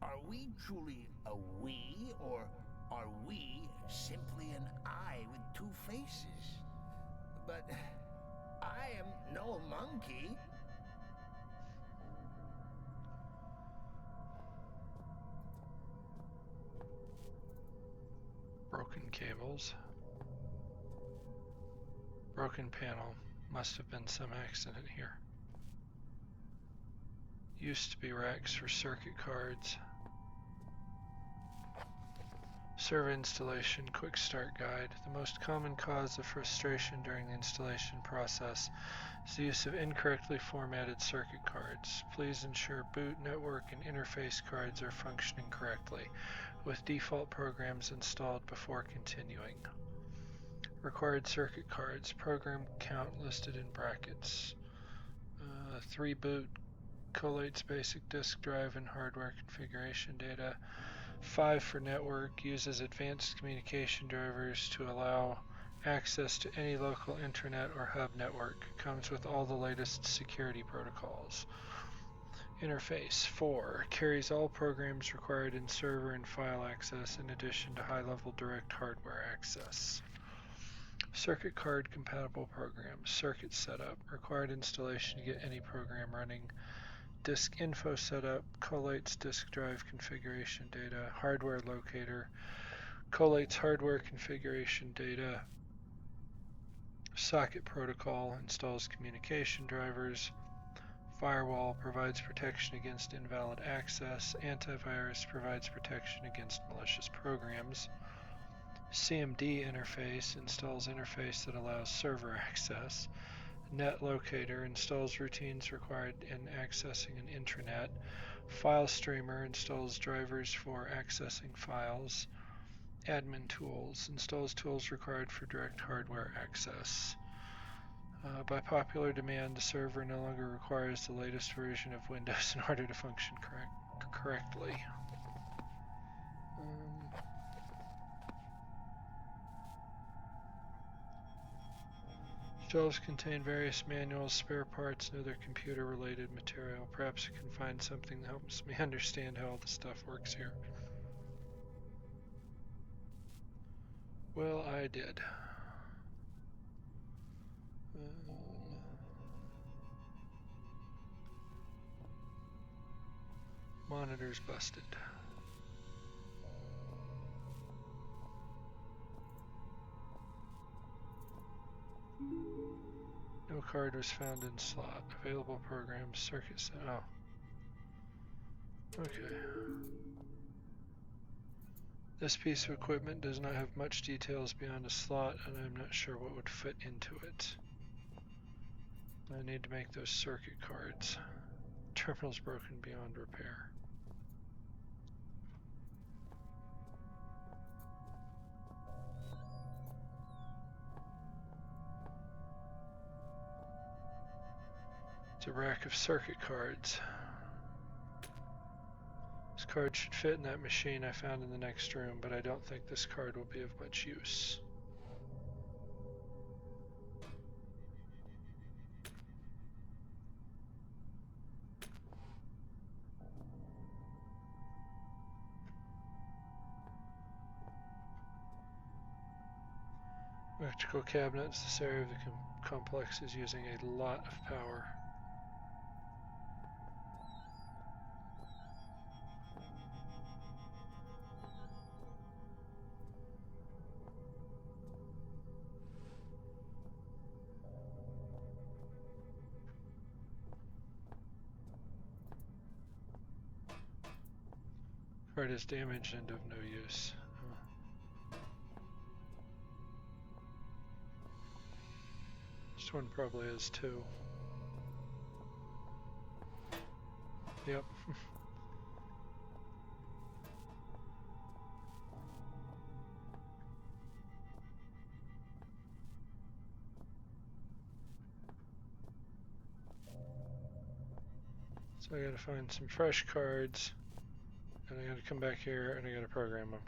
Are we truly a we, or are we simply an I with two faces? But I am no monkey. Broken cables. Broken panel. Must have been some accident here. Used to be racks for circuit cards. Server installation quick start guide. The most common cause of frustration during the installation process is the use of incorrectly formatted circuit cards. Please ensure boot, network, and interface cards are functioning correctly, with default programs installed before continuing. Required circuit cards. Program count listed in brackets. 3 boot collates basic disk drive and hardware configuration data. 5 for network, uses advanced communication drivers to allow access to any local intranet or hub network. Comes with all the latest security protocols. Interface. 4. Carries all programs required in server and file access in addition to high-level direct hardware access. Circuit card compatible programs. Circuit setup. Required installation to get any program running. Disk info setup, collates disk drive configuration data, hardware locator, collates hardware configuration data, socket protocol, installs communication drivers, firewall provides protection against invalid access, antivirus provides protection against malicious programs, CMD interface installs interface that allows server access, Net Locator installs routines required in accessing an intranet. File Streamer installs drivers for accessing files. Admin Tools installs tools required for direct hardware access. By popular demand, the server no longer requires the latest version of Windows in order to function correctly. Shelves contain various manuals, spare parts, and other computer-related material. Perhaps I can find something that helps me understand how all the stuff works here. Well, I did. Monitor's busted. No card was found in slot. Available programs, circuits. Oh. Okay. This piece of equipment does not have much details beyond a slot, and I'm not sure what would fit into it. I need to make those circuit cards. Terminal's broken beyond repair. It's a rack of circuit cards. This card should fit in that machine I found in the next room, but I don't think this card will be of much use. Electrical cabinets. This area of the complex is using a lot of power. Card is damaged and of no use. This one probably is too. Yep. So I gotta find some fresh cards, and I gotta come back here and I gotta program them.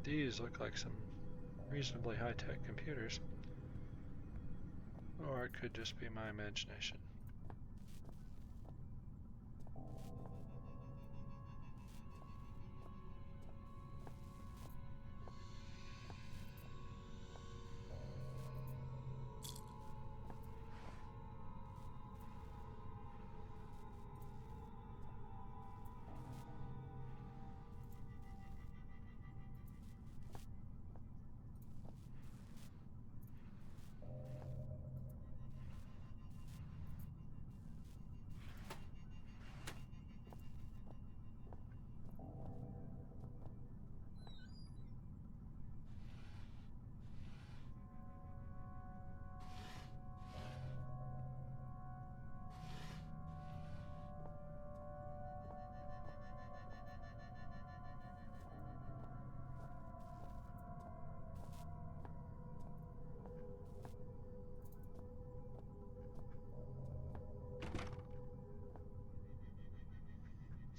These look like some reasonably high-tech computers. Or it could just be my imagination.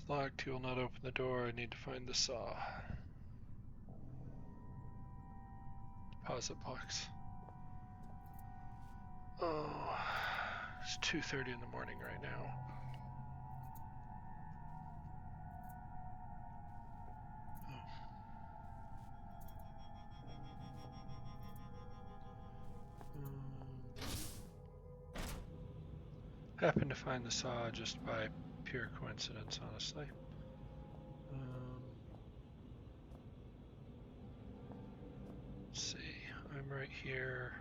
Locked, he will not open the door. I need to find the saw. Deposit box. Oh, it's 2:30 in the morning right now. happened to find the saw just by pure coincidence, honestly. Let's see, I'm right here.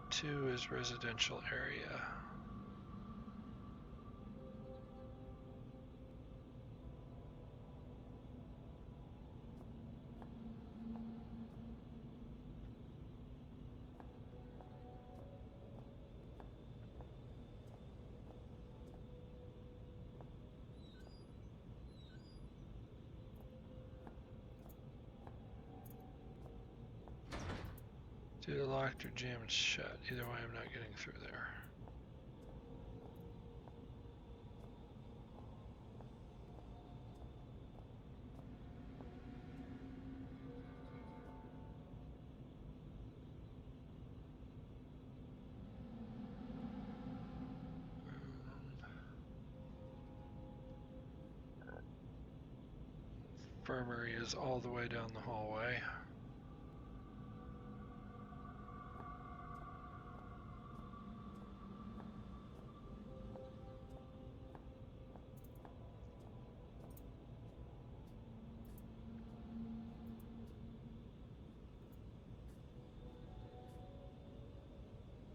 2 is residential area. It's either locked or jammed shut. Either way, I'm not getting through there. Infirmary is all the way down the hallway.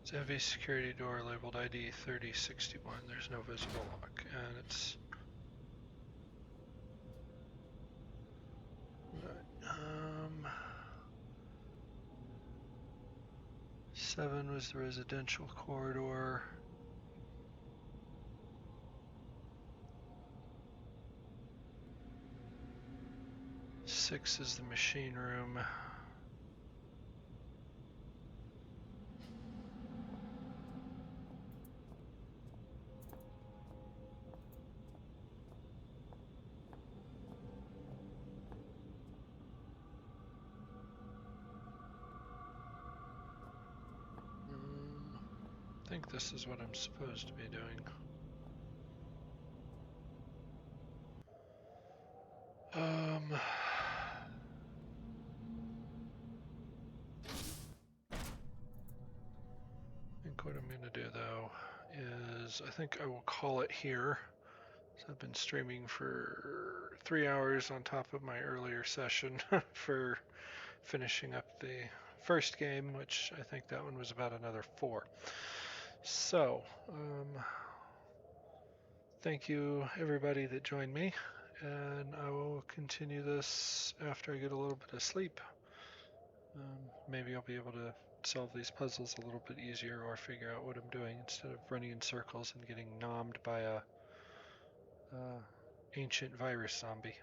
It's a heavy security door labeled ID 3061. There's no visible lock, and it's 7 was the residential corridor. 6 is the machine room. I think this is what I'm supposed to be doing. I think what I'm going to do though is I think I will call it here. So I've been streaming for 3 hours on top of my earlier session for finishing up the first game, which I think that one was about another 4. So, thank you everybody that joined me, and I will continue this after I get a little bit of sleep. Maybe I'll be able to solve these puzzles a little bit easier or figure out what I'm doing instead of running in circles and getting nommed by a ancient virus zombie.